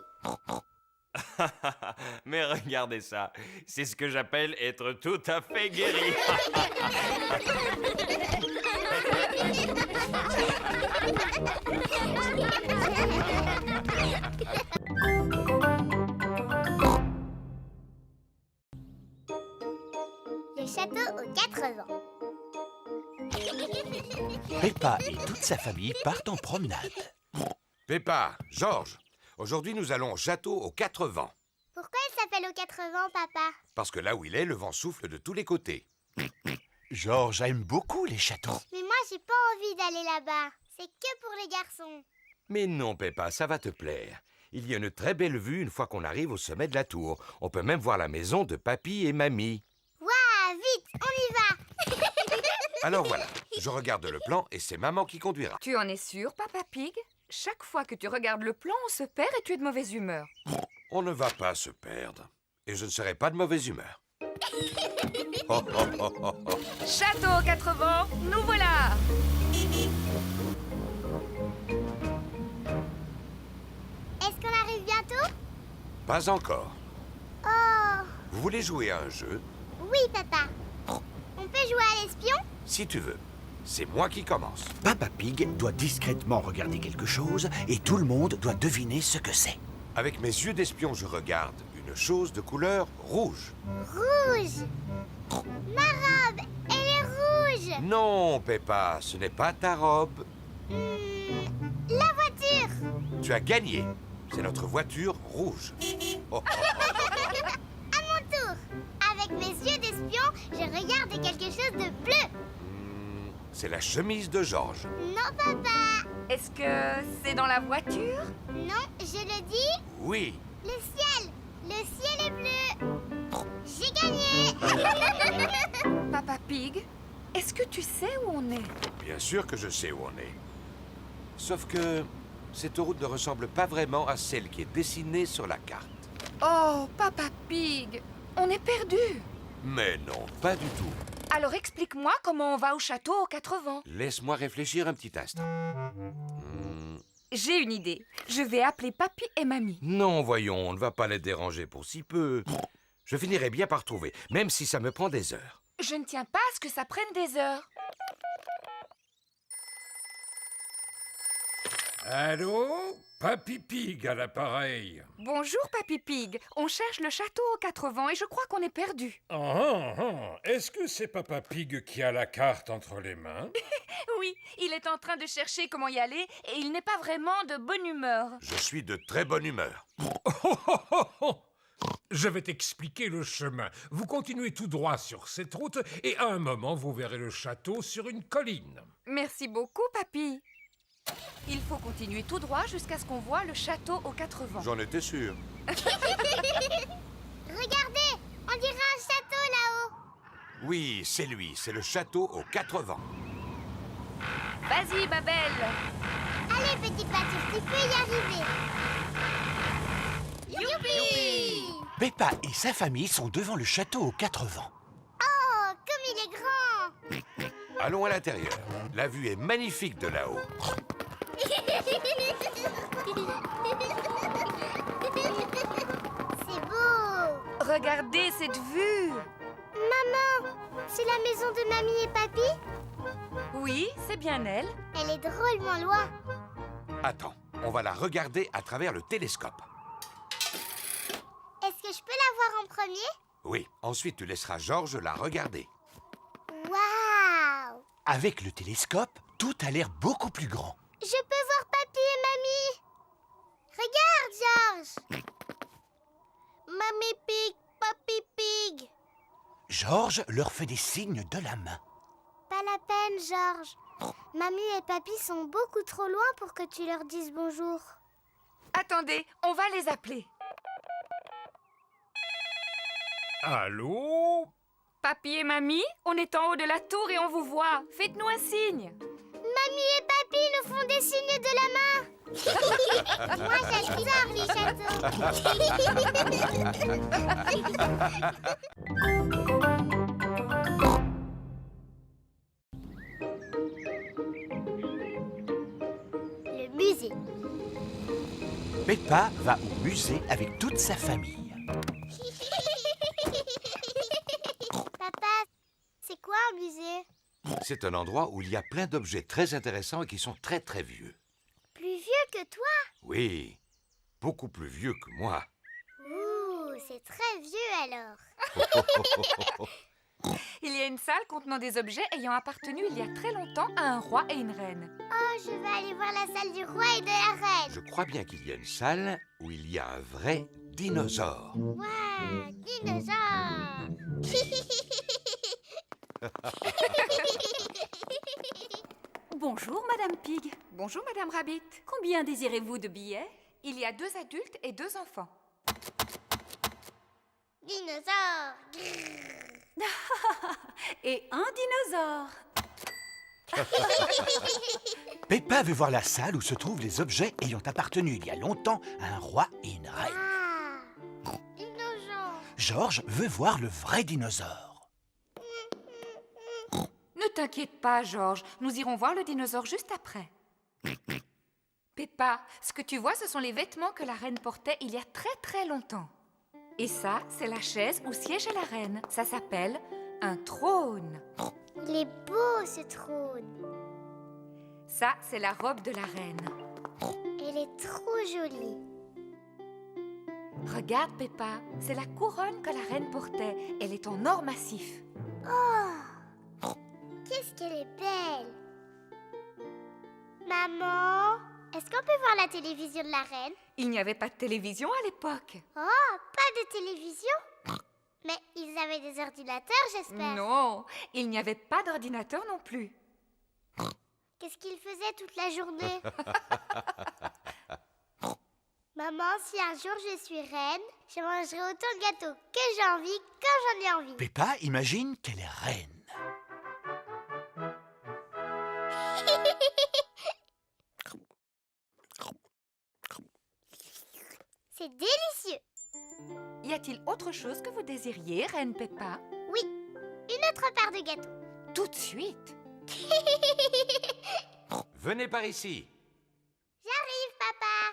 Mais regardez ça, c'est ce que j'appelle être tout à fait guéri. Le château aux 80. Peppa et toute sa famille partent en promenade. Peppa, Georges, aujourd'hui nous allons au château aux 4 vents. Pourquoi il s'appelle aux 80, papa? Parce que là où il est, le vent souffle de tous les côtés. Georges aime beaucoup les châteaux. Mais moi, j'ai pas envie d'aller là-bas. C'est que pour les garçons. Mais non, Peppa, ça va te plaire. Il y a une très belle vue une fois qu'on arrive au sommet de la tour. On peut même voir la maison de papy et mamie. Waouh, vite, on y va. Alors voilà, je regarde le plan et c'est maman qui conduira. Tu en es sûr, Papa Pig? Chaque fois que tu regardes le plan, on se perd et tu es de mauvaise humeur. On ne va pas se perdre. Et je ne serai pas de mauvaise humeur. Oh, oh, oh, oh, oh. Château aux 4 vents, nous voilà! Est-ce qu'on arrive bientôt? Pas encore. Oh, Vous voulez jouer à un jeu? oui, papa. On peut jouer à l'espion? Si tu veux. C'est moi qui commence. Papa Pig doit discrètement regarder quelque chose et tout le monde doit deviner ce que c'est. Avec mes yeux d'espion, je regarde une chose de couleur rouge. Rouge. Ma robe, elle est rouge. Non, Peppa, ce n'est pas ta robe. La voiture. Tu as gagné. C'est notre voiture rouge. Oh, oh, oh. À mon tour. Avec mes yeux d'espion, je regarde quelque chose de bleu. C'est la chemise de Georges. Non, papa. Est-ce que c'est dans la voiture? Non, je le dis. Oui. Le ciel. Le ciel est bleu. J'ai gagné. Papa Pig, est-ce que tu sais où on est? Bien sûr que je sais où on est. Sauf que cette route ne ressemble pas vraiment à celle qui est dessinée sur la carte. Oh, Papa Pig, on est perdu. Mais non, pas du tout. Alors explique-moi comment on va au château aux 4 vents. Laisse-moi réfléchir un petit instant. J'ai une idée. Je vais appeler Papy et Mamie. Non, voyons, on ne va pas les déranger pour si peu. Je finirai bien par trouver, même si ça me prend des heures. Je ne tiens pas à ce que ça prenne des heures. Allô? Papy Pig à l'appareil. Bonjour, Papy Pig. On cherche le château aux 4 vents et je crois qu'on est perdu. Est-ce que c'est Papa Pig qui a la carte entre les mains? Oui, il est en train de chercher comment y aller et il n'est pas vraiment de bonne humeur. Je suis de très bonne humeur. Je vais t'expliquer le chemin. Vous continuez tout droit sur cette route et à un moment, vous verrez le château sur une colline. Merci beaucoup, Papy. Il faut continuer tout droit jusqu'à ce qu'on voit le château aux 4 vents. J'en étais sûr. Regardez, On dirait un château là-haut. Oui, c'est lui, c'est le château aux 4 vents. Vas-y, Babel. Allez, petit pâture, tu peux y arriver. Youpi! Peppa et sa famille sont devant le château aux 4 vents. Oh, comme il est grand! Allons à l'intérieur. La vue est magnifique de là-haut. C'est beau! Regardez cette vue. Maman, c'est la maison de mamie et papy? Oui, c'est bien elle. Elle est drôlement loin. Attends, on va la regarder à travers le télescope. Est-ce que je peux la voir en premier? Oui, ensuite tu laisseras Georges la regarder. Waouh! Avec le télescope, tout a l'air beaucoup plus grand. Je peux voir papy et mamie. Regarde, Georges. Mamie pig, papy pig. Georges leur fait des signes de la main. Pas la peine, Georges. Mamie et papy sont beaucoup trop loin pour que tu leur dises bonjour. Attendez, on va les appeler. Allô? Papy et mamie, on est en haut de la tour et on vous voit. Faites-nous un signe. Mamie et papy nous font des signes de la main. Moi, j'adore les châteaux. Le musée. Peppa va au musée avec toute sa famille. Papa, c'est quoi un musée? C'est un endroit où il y a plein d'objets très intéressants et qui sont très très vieux. Plus vieux que toi? Oui, beaucoup plus vieux que moi. Ouh, c'est très vieux alors. Il y a une salle contenant des objets ayant appartenu il y a très longtemps à un roi et une reine. Oh, je vais aller voir la salle du roi et de la reine. Je crois bien qu'il y a une salle où il y a un vrai dinosaure. Waouh, dinosaure. Bonjour, Madame Pig. Bonjour, Madame Rabbit. Combien désirez-vous de billets? Il y a 2 adultes et 2 enfants. Dinosaure. Et un dinosaure. Peppa veut voir la salle où se trouvent les objets ayant appartenu il y a longtemps à un roi et une reine. Ah, dinosaure. Georges veut voir le vrai dinosaure. Ne t'inquiète pas, Georges. Nous irons voir le dinosaure juste après. Peppa, ce que tu vois, ce sont les vêtements que la reine portait il y a très très longtemps. Et ça, c'est la chaise où siégeait la reine. Ça s'appelle un trône. Il est beau ce trône. Ça, c'est la robe de la reine. Elle est trop jolie. Regarde, Peppa, c'est la couronne que la reine portait. Elle est en or massif. Oh, qu'est-ce qu'elle est belle. Maman, est-ce qu'on peut voir la télévision de la reine? Il n'y avait pas de télévision à l'époque. Oh, pas de télévision? Mais ils avaient des ordinateurs, j'espère. Non, il n'y avait pas d'ordinateur non plus. Qu'est-ce qu'ils faisaient toute la journée? Maman, si un jour je suis reine, je mangerai autant de gâteaux que j'ai envie quand j'en ai envie. Peppa imagine qu'elle est reine. C'est délicieux. Y a-t-il autre chose que vous désiriez, Reine Peppa? Oui, une autre part de gâteau. Tout de suite. Venez par ici. J'arrive, papa.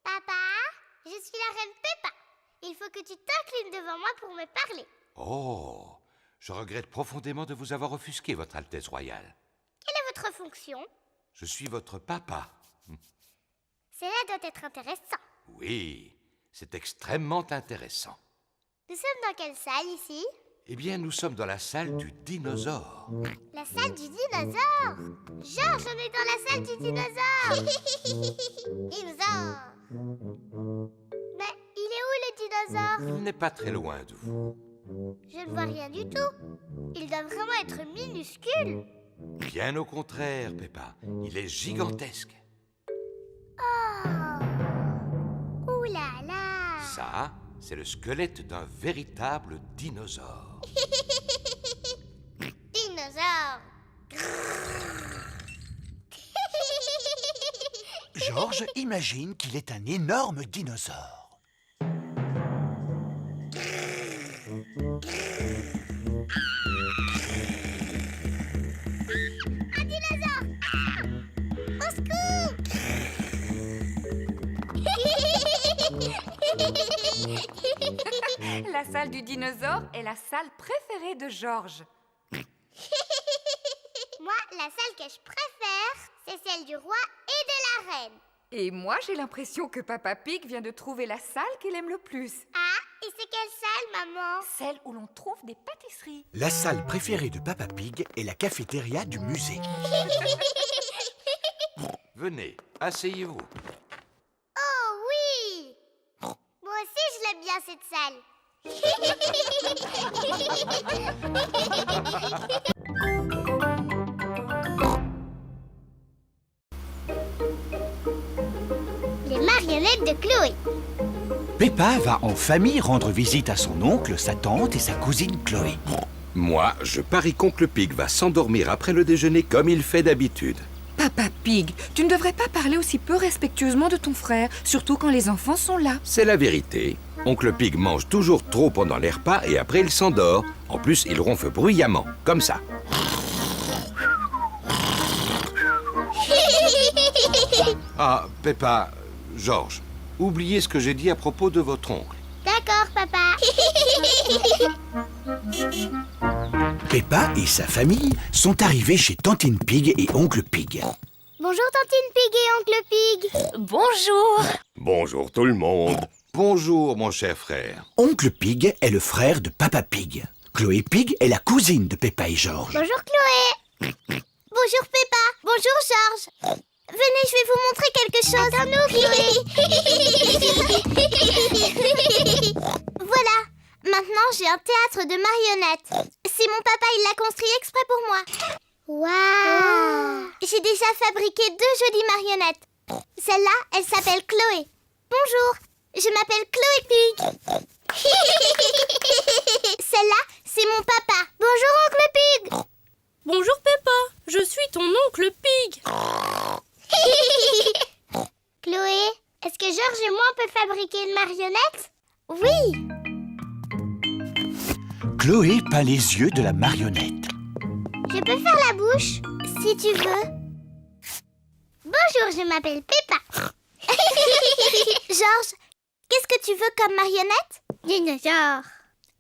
Papa, je suis la reine Peppa. Il faut que tu t'inclines devant moi pour me parler. Oh, je regrette profondément de vous avoir offusqué, Votre Altesse Royale. Quelle est votre fonction? Je suis votre papa. Cela doit être intéressant. Oui, c'est extrêmement intéressant. Nous sommes dans quelle salle ici? Eh bien, nous sommes dans la salle du dinosaure. La salle du dinosaure. Georges, on est dans la salle du dinosaure. Dinosaure. Mais il est où le dinosaure? Il n'est pas très loin de vous. Je ne vois rien du tout. Il doit vraiment être minuscule. Bien au contraire, Peppa. Il est gigantesque. Oh. Ouh là là. Ça, c'est le squelette d'un véritable dinosaure. Dinosaure. Georges imagine qu'il est un énorme dinosaure. Un dinosaure. Au secours. La salle du dinosaure est la salle préférée de Georges. Moi, la salle que je préfère, c'est celle du roi et de la reine. Et moi, j'ai l'impression que Papa Pig vient de trouver la salle qu'il aime le plus. Ah, et c'est quelle salle, maman? Celle où l'on trouve des pâtisseries. La salle préférée de Papa Pig est la cafétéria du musée. Venez, asseyez-vous. Oh oui! Moi aussi, je l'aime bien, cette salle. Les marionnettes de Chloé. Peppa va en famille rendre visite à son oncle, sa tante et sa cousine Chloé. Moi, je parie qu'Oncle Pig va s'endormir après le déjeuner comme il fait d'habitude. Papa Pig, tu ne devrais pas parler aussi peu respectueusement de ton frère, surtout quand les enfants sont là. C'est la vérité. Oncle Pig mange toujours trop pendant les repas et après il s'endort. En plus, il ronfle bruyamment, comme ça. Ah, Peppa, Georges, oubliez ce que j'ai dit à propos de votre oncle. D'accord, papa. Peppa et sa famille sont arrivés chez Tantine Pig et Oncle Pig. Bonjour, Tantine Pig et Oncle Pig. Bonjour. Bonjour tout le monde. Bonjour, mon cher frère. Oncle Pig est le frère de Papa Pig. Chloé Pig est la cousine de Peppa et Georges. Bonjour, Chloé. Bonjour, Peppa. Bonjour, Georges. Venez, je vais vous montrer quelque chose. Attends-nous, Chloé. Voilà. Maintenant, j'ai un théâtre de marionnettes. C'est mon papa, il l'a construit exprès pour moi. Waouh! J'ai déjà fabriqué 2 jolies marionnettes. Celle-là, elle s'appelle Chloé. Bonjour, je m'appelle Chloé Pig. Celle-là, c'est mon papa. Bonjour, Oncle Pig. Bonjour Peppa, je suis ton oncle Pig. Chloé, est-ce que Georges et moi, on peut fabriquer une marionnette? Oui. Chloé peint les yeux de la marionnette. Je peux faire la bouche, si tu veux. Bonjour, je m'appelle Peppa. Georges, qu'est-ce que tu veux comme marionnette? Dinosaure.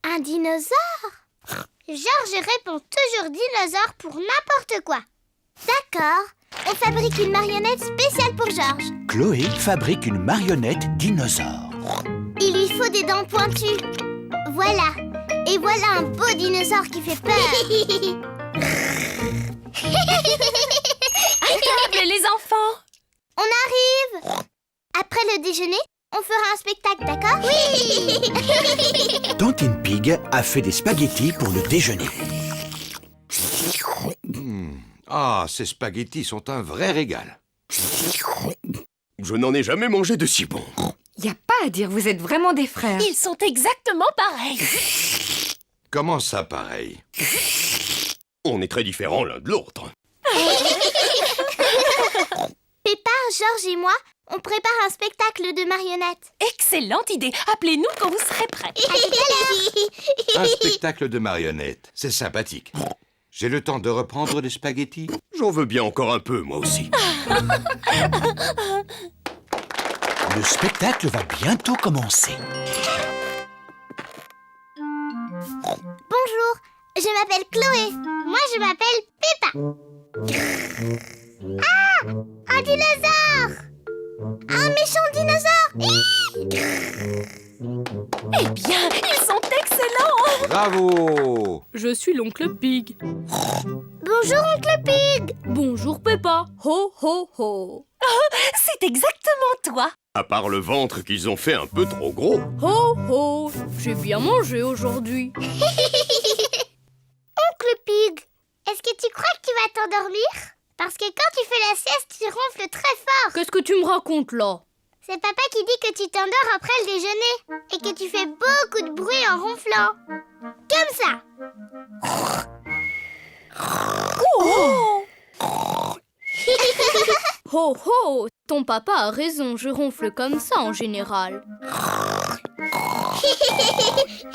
Un dinosaure? Georges répond toujours dinosaure pour n'importe quoi. D'accord, on fabrique une marionnette spéciale pour Georges. Chloé fabrique une marionnette dinosaure. Il lui faut des dents pointues. Voilà. Et voilà un beau dinosaure qui fait peur. Les enfants. On arrive. Après le déjeuner, on fera un spectacle, d'accord? Oui. Tantine Pig a fait des spaghettis pour le déjeuner. Ah, ces spaghettis sont un vrai régal. Je n'en ai jamais mangé de si bon. Y a pas à dire, vous êtes vraiment des frères. Ils sont exactement pareils. Comment ça, pareil? On est très différents l'un de l'autre. Peppa, Georges et moi, on prépare un spectacle de marionnettes. Excellente idée. Appelez-nous quand vous serez prêts. À tout à l'heure. Un spectacle de marionnettes, c'est sympathique. J'ai le temps de reprendre les spaghettis? J'en veux bien encore un peu, moi aussi. Le spectacle va bientôt commencer. Bonjour, je m'appelle Chloé. Moi, je m'appelle Peppa. Ah, un dinosaure! Un méchant dinosaure! Eh bien, ils sont excellents. Bravo! Je suis l'oncle Pig. Bonjour, Oncle Pig. Bonjour Peppa. Ho ho ho. C'est exactement toi. À part le ventre qu'ils ont fait un peu trop gros. Ho ho. J'ai bien mangé aujourd'hui. Oncle Pig, est-ce que tu crois que tu vas t'endormir? Parce que quand tu fais la sieste, tu ronfles très fort. Qu'est-ce que tu me racontes là? C'est papa qui dit que tu t'endors après le déjeuner et que tu fais beaucoup de bruit en ronflant. Comme ça. Oh oh, ton papa a raison, je ronfle comme ça en général.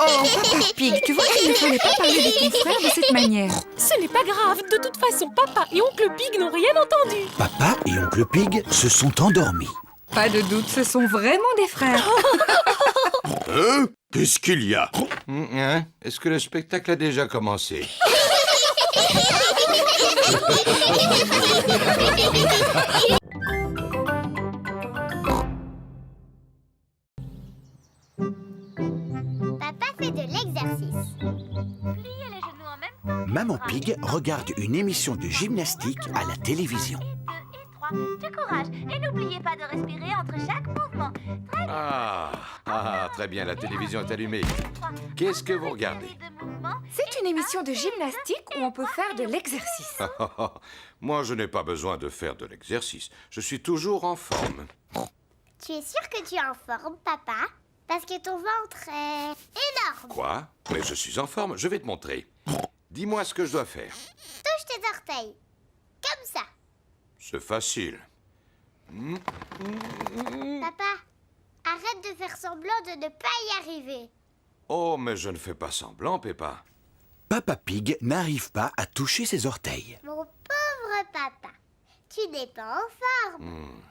Oh, Papa Pig, tu vois qu'il ne fallait pas parler de ton frère de cette manière. Ce n'est pas grave, de toute façon, papa et oncle Pig n'ont rien entendu. Papa et oncle Pig se sont endormis. Pas de doute, ce sont vraiment des frères. Hein? Qu'est-ce qu'il y a? Hein? Est-ce que le spectacle a déjà commencé? Papa fait de l'exercice. Pliez les genoux en même temps. Maman Pig regarde une émission de gymnastique à la télévision. 2 et 3. Du courage. Et n'oubliez pas de respirer entre chaque mouvement. Très bien. Très bien, la télévision est allumée. Qu'est-ce que vous regardez? C'est une émission de gymnastique où on peut faire de l'exercice. Moi, je n'ai pas besoin de faire de l'exercice. Je suis toujours en forme. Tu es sûr que tu es en forme, papa? Parce que ton ventre est énorme. Quoi? Mais je suis en forme, je vais te montrer. Dis-moi ce que je dois faire. Touche tes orteils. Comme ça. C'est facile. Papa, arrête de faire semblant de ne pas y arriver. Oh, mais je ne fais pas semblant, Peppa. Papa Pig n'arrive pas à toucher ses orteils. Mon pauvre papa, tu n'es pas en forme.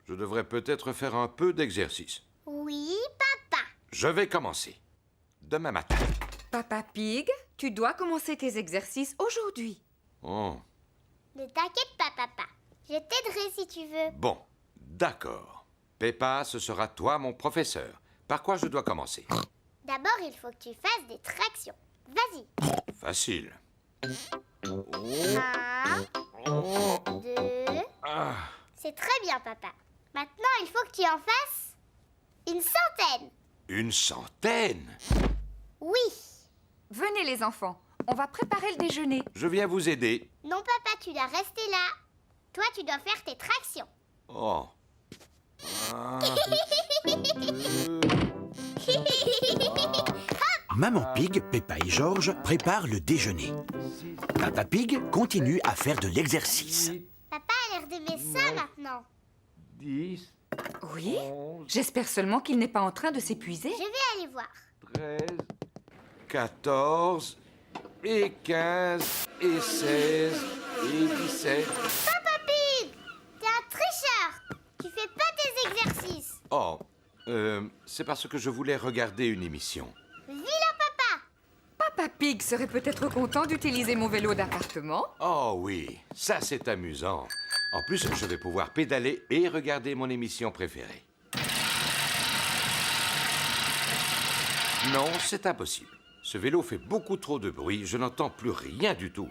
Je devrais peut-être faire un peu d'exercice. Oui, papa. Je vais commencer. Demain matin. Papa Pig, tu dois commencer tes exercices aujourd'hui. Oh, Ne t'inquiète pas, papa. Je t'aiderai si tu veux. bon, d'accord. Peppa, ce sera toi mon professeur. Par quoi je dois commencer? D'abord, il faut que tu fasses des tractions. Vas-y. Facile. 1, 2. Ah, C'est très bien, papa. Maintenant, il faut que tu en fasses une centaine. une centaine? Oui. Venez les enfants, on va préparer le déjeuner. Je viens vous aider. Non, papa, tu dois rester là. Toi, tu dois faire tes tractions. Oh. Ah. Maman Pig, Peppa et George préparent le déjeuner. Papa Pig continue à faire de l'exercice. Papa a l'air d'aimer ça maintenant. 10, Oui? J'espère seulement qu'il n'est pas en train de s'épuiser. Je vais aller voir. 13, 14, et 15, et 16, et 17. Papa Pig, t'es un tricheur. Tu fais pas tes exercices. Oh, c'est parce que je voulais regarder une émission. Vilain papa. Papa Pig serait peut-être content d'utiliser mon vélo d'appartement. Oh oui, ça c'est amusant. En plus, je vais pouvoir pédaler et regarder mon émission préférée. Non, c'est impossible. Ce vélo fait beaucoup trop de bruit, je n'entends plus rien du tout.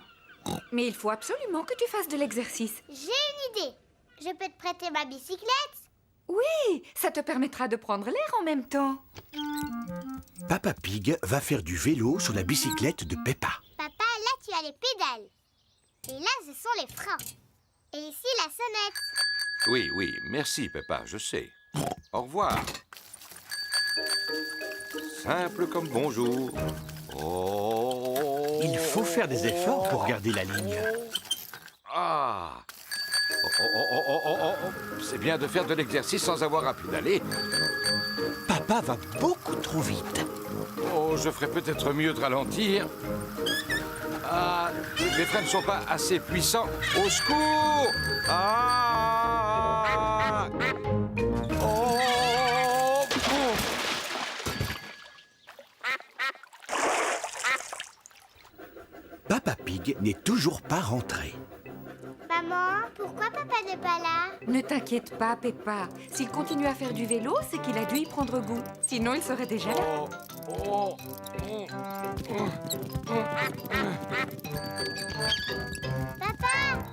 Mais il faut absolument que tu fasses de l'exercice. J'ai une idée. Je peux te prêter ma bicyclette? Oui, ça te permettra de prendre l'air en même temps. Papa Pig va faire du vélo sur la bicyclette de Peppa. Papa, là, tu as les pédales. Et là, ce sont les freins. Et ici, la sonnette. Oui, oui, merci Peppa, je sais. Au revoir. Simple comme bonjour. Oh. Il faut faire des efforts pour garder la ligne. Ah. Oh. C'est bien de faire de l'exercice sans avoir à pédaler. Papa va beaucoup trop vite. Oh, je ferais peut-être mieux de ralentir. Ah, les freins ne sont pas assez puissants. Au secours! Ah! Oh! Papa Pig n'est toujours pas rentré. Maman, pourquoi papa n'est pas là? Ne t'inquiète pas, Peppa. S'il continue à faire du vélo, c'est qu'il a dû y prendre goût. Sinon, il serait déjà là. Papa,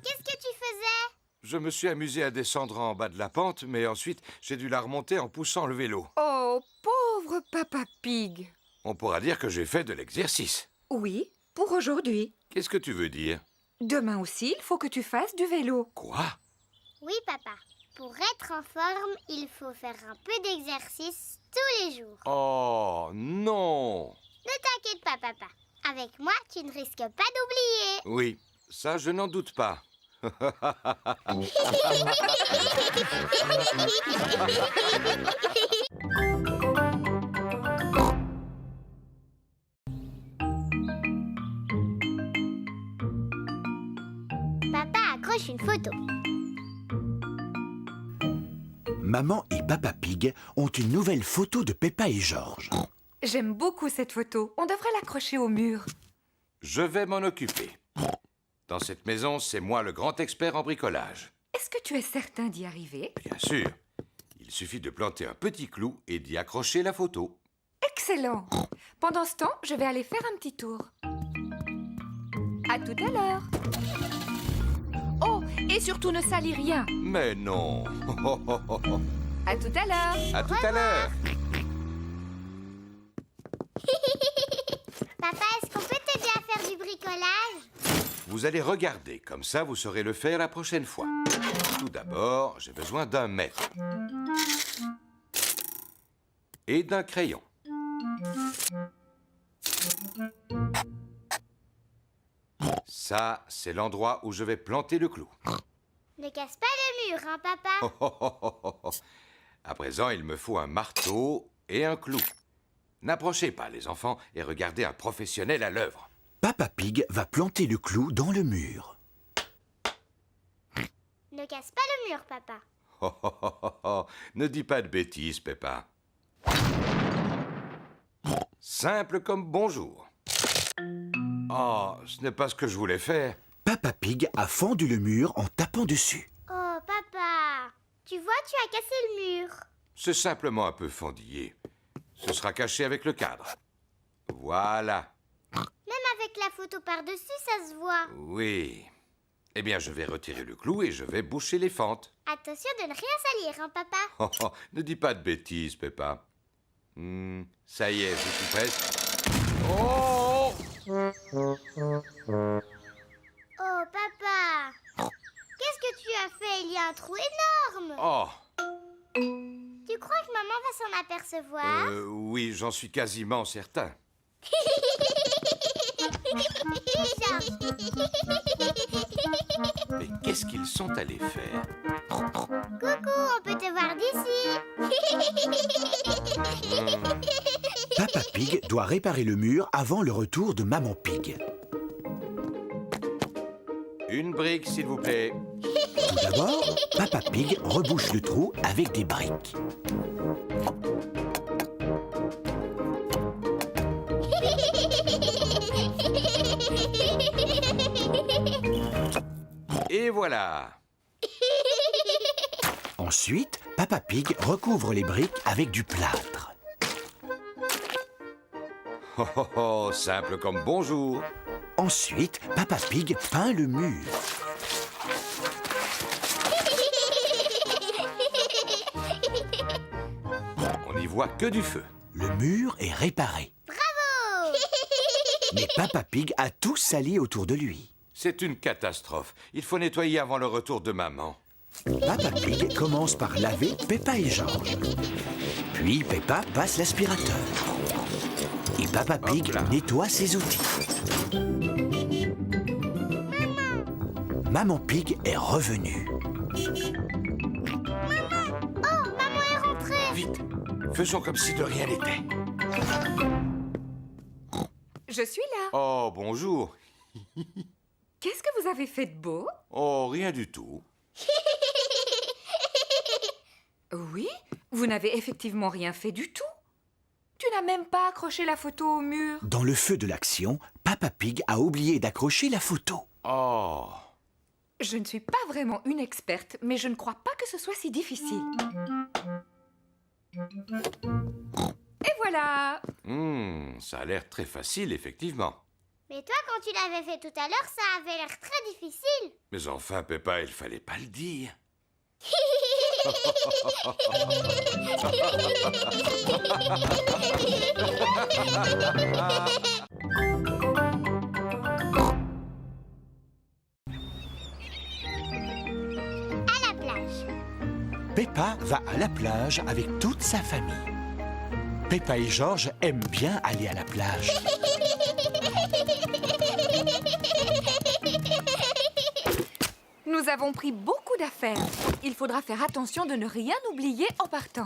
qu'est-ce que tu faisais? Je me suis amusé à descendre en bas de la pente, mais ensuite, j'ai dû la remonter en poussant le vélo. Oh, pauvre Papa Pig. On pourra dire que j'ai fait de l'exercice. Oui, pour aujourd'hui. Qu'est-ce que tu veux dire? Demain aussi, il faut que tu fasses du vélo. Quoi? Oui, papa. Pour être en forme, il faut faire un peu d'exercice tous les jours. Oh, non! Ne t'inquiète pas, papa. Avec moi, tu ne risques pas d'oublier. Oui, ça je n'en doute pas. Papa accroche une photo. Maman et Papa Pig ont une nouvelle photo de Peppa et George. J'aime beaucoup cette photo. On devrait l'accrocher au mur. Je vais m'en occuper. Dans cette maison, c'est moi le grand expert en bricolage. Est-ce que tu es certain d'y arriver? Bien sûr. Il suffit de planter un petit clou et d'y accrocher la photo. Excellent. Pendant ce temps, je vais aller faire un petit tour. À tout à l'heure. Oh, et surtout ne salis rien. Mais non. À tout à l'heure. À tout à l'heure. Papa, est-ce qu'on peut t'aider à faire du bricolage? Vous allez regarder, comme ça vous saurez le faire la prochaine fois. Tout d'abord, j'ai besoin d'un mètre. Et d'un crayon. Ça, c'est l'endroit où je vais planter le clou. Ne casse pas le mur, hein, papa? À présent, il me faut un marteau et un clou. N'approchez pas, les enfants, et regardez un professionnel à l'œuvre. Papa Pig va planter le clou dans le mur. Ne casse pas le mur, papa. Ne dis pas de bêtises, Peppa. Simple comme bonjour. Oh, ce n'est pas ce que je voulais faire. Papa Pig a fendu le mur en tapant dessus. Oh, papa. Tu vois, tu as cassé le mur. C'est simplement un peu fendillé. Ce sera caché avec le cadre. Voilà. Même avec la photo par-dessus, ça se voit. Oui. Eh bien, je vais retirer le clou et je vais boucher les fentes. Attention de ne rien salir, hein, papa? Ne dis pas de bêtises, Peppa. Ça y est, je suis presque. Oh! Oh, papa. Qu'est-ce que tu as fait? Il y a un trou énorme. Oh! Tu crois que maman va s'en apercevoir? Oui, j'en suis quasiment certain. Mais qu'est-ce qu'ils sont allés faire? Coucou, on peut te voir d'ici. Papa Pig doit réparer le mur avant le retour de Maman Pig. Une brique, s'il vous plaît. Tout d'abord, Papa Pig rebouche le trou avec des briques. Et voilà. Ensuite, Papa Pig recouvre les briques avec du plâtre. Oh, simple comme bonjour. Ensuite, Papa Pig peint le mur. On n'y voit que du feu. Le mur est réparé. Bravo! Mais Papa Pig a tout sali autour de lui. C'est une catastrophe. Il faut nettoyer avant le retour de maman. Papa Pig commence par laver Peppa et George. Puis Peppa passe l'aspirateur. Et Papa Pig nettoie ses outils. Maman Pig est revenue. Oh, maman est rentrée. Vite, faisons comme si de rien n'était. Je suis là. Oh, bonjour. Qu'est-ce que vous avez fait de beau? Oh, rien du tout. Oui, vous n'avez effectivement rien fait du tout. Tu n'as même pas accroché la photo au mur. Dans le feu de l'action, Papa Pig a oublié d'accrocher la photo. Oh. Je ne suis pas vraiment une experte, mais je ne crois pas que ce soit si difficile. Et voilà. Ça a l'air très facile, effectivement. Mais toi, quand tu l'avais fait tout à l'heure, ça avait l'air très difficile. Mais enfin, Peppa, il fallait pas le dire. À la plage. Peppa va à la plage avec toute sa famille. Peppa et Georges aiment bien aller à la plage. Nous avons pris beaucoup d'affaires. Il faudra faire attention de ne rien oublier en partant.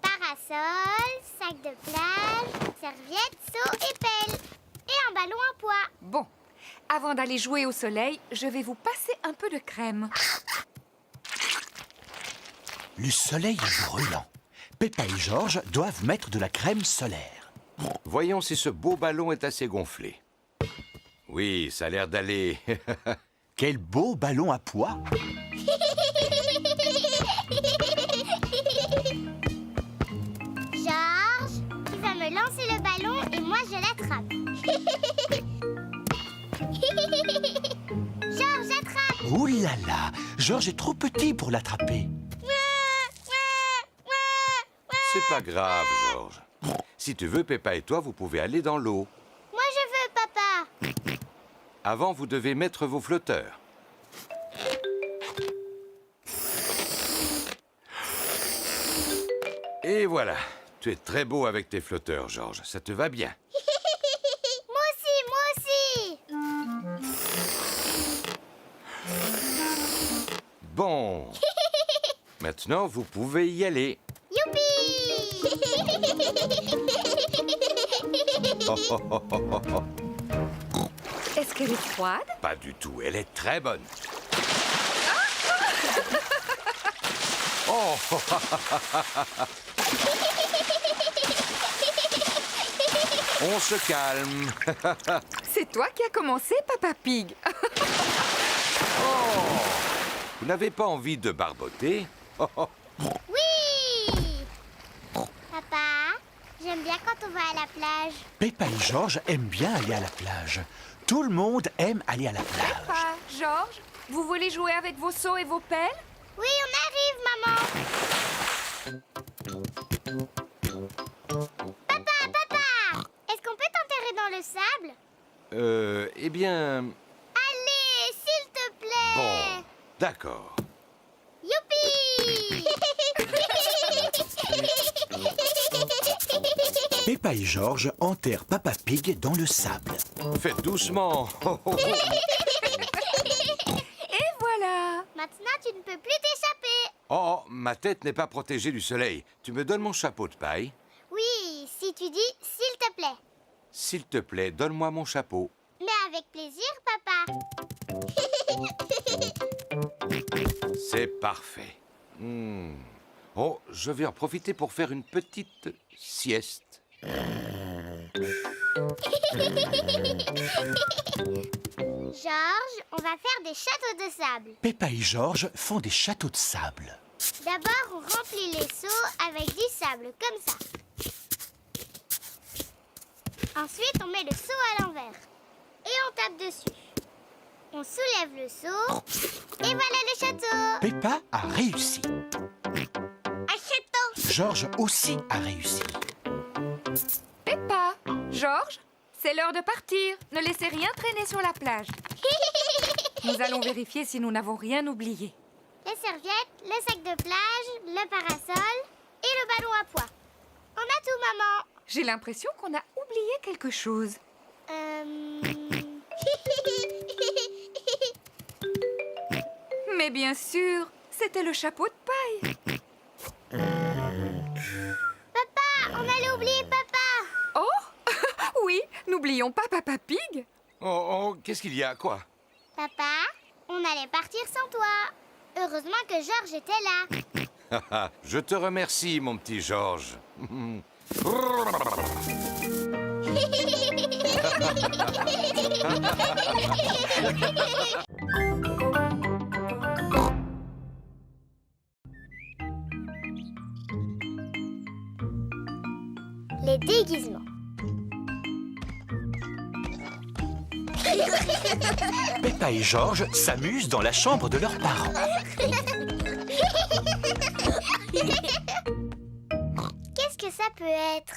Parasol, sac de plage, serviette, seau et pelle. Et un ballon à pois. Bon, avant d'aller jouer au soleil, je vais vous passer un peu de crème. Le soleil est brûlant. Peppa et Georges doivent mettre de la crème solaire. Voyons si ce beau ballon est assez gonflé. Oui, ça a l'air d'aller. Quel beau ballon à pois! Georges, tu vas me lancer le ballon et moi je l'attrape. Georges, attrape! Ouh là là! Georges est trop petit pour l'attraper. C'est pas grave, Georges. Si tu veux, Peppa et toi, vous pouvez aller dans l'eau. Moi je veux, papa. Avant, vous devez mettre vos flotteurs. Et voilà. Tu es très beau avec tes flotteurs, Georges. Ça te va bien. Moi aussi. Bon. Maintenant, vous pouvez y aller. Youpi! Oh, oh, oh, oh, oh, oh. Est-ce qu'elle est froide? Pas du tout. Elle est très bonne. Oh! On se calme. C'est toi qui as commencé, Papa Pig. Oh! Vous n'avez pas envie de barboter? Oh, oh. Oui! Papa, j'aime bien quand on va à la plage. Peppa et Georges aiment bien aller à la plage. Tout le monde aime aller à la plage. Peppa, Georges, vous voulez jouer avec vos seaux et vos pelles? Oui, on arrive, maman. Papa, est-ce qu'on peut t'enterrer dans le sable? Eh bien... Allez, s'il te plaît. Bon, d'accord. Youpi! Peppa et Georges enterrent Papa Pig dans le sable. Faites doucement. Oh, oh, oh. Et voilà. Maintenant, tu ne peux plus t'échapper. Oh, ma tête n'est pas protégée du soleil. Tu me donnes mon chapeau de paille? Oui, si tu dis « s'il te plaît ». S'il te plaît, donne-moi mon chapeau. Mais avec plaisir, papa. C'est parfait. Oh, je vais en profiter pour faire une petite sieste. Georges, on va faire des châteaux de sable. Peppa et Georges font des châteaux de sable. D'abord, on remplit les seaux avec du sable, comme ça. Ensuite, on met le seau à l'envers. Et on tape dessus. On soulève le seau. Et voilà le château. Peppa a réussi. Un château. Georges aussi a réussi. Peppa, Georges, c'est l'heure de partir. Ne laissez rien traîner sur la plage. Nous allons vérifier si nous n'avons rien oublié. Les serviettes, le sac de plage, le parasol et le ballon à pois. On a tout, maman. J'ai l'impression qu'on a oublié quelque chose. Mais bien sûr, c'était le chapeau de paille. Papa, on allait oublier papa. Oh, oui, n'oublions pas Papa Pig. Oh, qu'est-ce qu'il y a? Quoi? Papa, on allait partir sans toi. Heureusement que Georges était là. Je te remercie, mon petit Georges. Les déguisements. Peppa et Georges s'amusent dans la chambre de leurs parents. Qu'est-ce que ça peut être?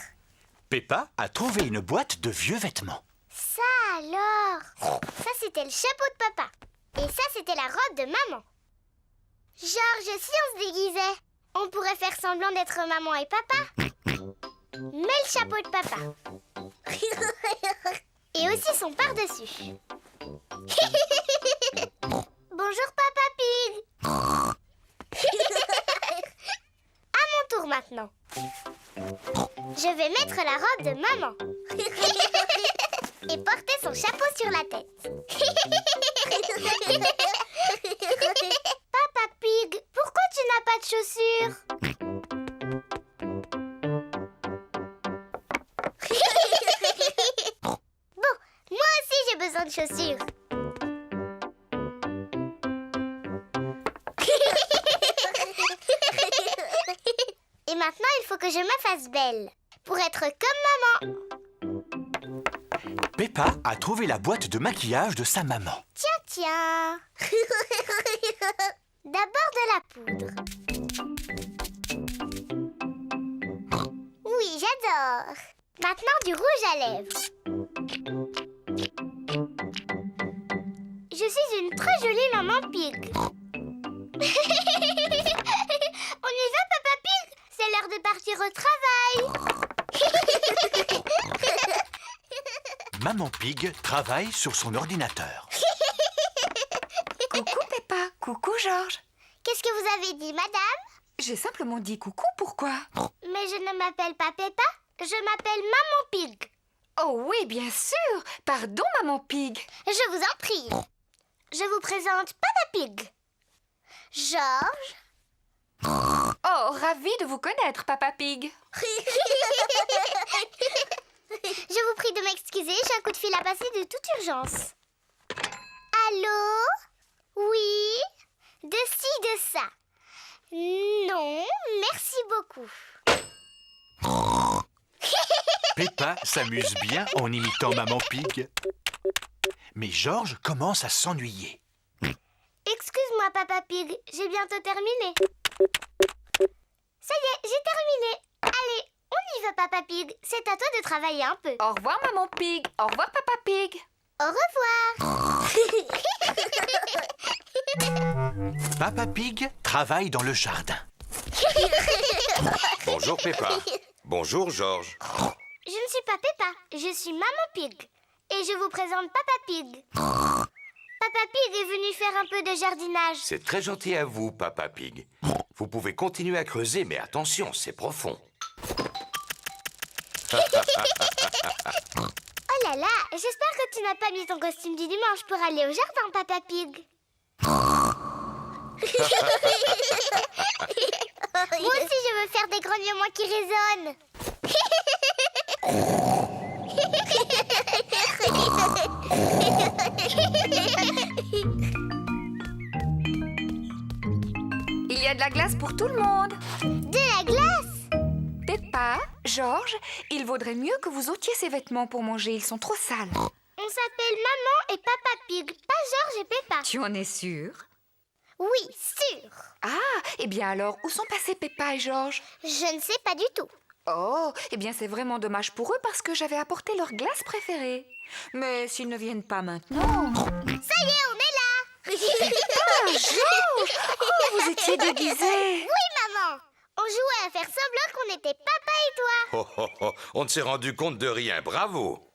Peppa a trouvé une boîte de vieux vêtements. Ça alors! Ça, c'était le chapeau de papa. Et ça, c'était la robe de maman. Georges, si on se déguisait, on pourrait faire semblant d'être maman et papa. Mets le chapeau de papa. Et aussi son par-dessus. Bonjour Papa Pig. À mon tour maintenant. Je vais mettre la robe de maman. Et porter son chapeau sur la tête. Papa Pig, pourquoi tu n'as pas de chaussures? Bon, moi aussi j'ai besoin de chaussures. Et maintenant, il faut que je me fasse belle pour être comme maman. Peppa a trouvé la boîte de maquillage de sa maman. Tiens. D'abord de la poudre. Oui, j'adore. Maintenant du rouge à lèvres. Je suis une très jolie maman Pig. On y va, Papa Pig? C'est l'heure de partir au travail. Maman Pig travaille sur son ordinateur. Coucou Peppa, coucou Georges. Qu'est-ce que vous avez dit, madame? J'ai simplement dit coucou, pourquoi? Mais je ne m'appelle pas Peppa, je m'appelle Maman Pig. Oh oui, bien sûr. Pardon, Maman Pig. Je vous en prie. Je vous présente Papa Pig. Georges. Oh, ravi de vous connaître, Papa Pig. Je vous prie de m'excuser, j'ai un coup de fil à passer de toute urgence. Allô? Oui? De ci, de ça. Non, merci beaucoup. Peppa s'amuse bien en imitant Maman Pig. Mais Georges commence à s'ennuyer. Excuse-moi, Papa Pig, j'ai bientôt terminé. Ça y est, j'ai terminé. Allez, on y va, Papa Pig. C'est à toi de travailler un peu. Au revoir, Maman Pig. Au revoir, Papa Pig. Au revoir. Papa Pig travaille dans le jardin. Bonjour Peppa. Bonjour Georges. Je ne suis pas Peppa, je suis Maman Pig. Et je vous présente Papa Pig. Papa Pig est venu faire un peu de jardinage. C'est très gentil à vous, Papa Pig. Vous pouvez continuer à creuser, mais attention, c'est profond. Oh là là, j'espère que tu n'as pas mis ton costume du dimanche pour aller au jardin, Papa Pig. Moi aussi, je veux faire des grognements qui résonnent. Il y a de la glace pour tout le monde. De la glace? Peppa, Georges, il vaudrait mieux que vous ôtiez ces vêtements pour manger. Ils sont trop sales. On s'appelle Maman et Papa Pig, pas Georges et Peppa. Tu en es sûre? Oui, sûr. Ah, eh bien alors, où sont passés Peppa et Georges? Je ne sais pas du tout. Oh, eh bien c'est vraiment dommage pour eux parce que j'avais apporté leur glace préférée. Mais s'ils ne viennent pas maintenant... Ça y est, on est là. Ah, Georges! Oh, vous étiez déguisés. Oui, maman. On jouait à faire semblant qu'on était papa et toi. Oh, oh, oh, on ne s'est rendu compte de rien, bravo.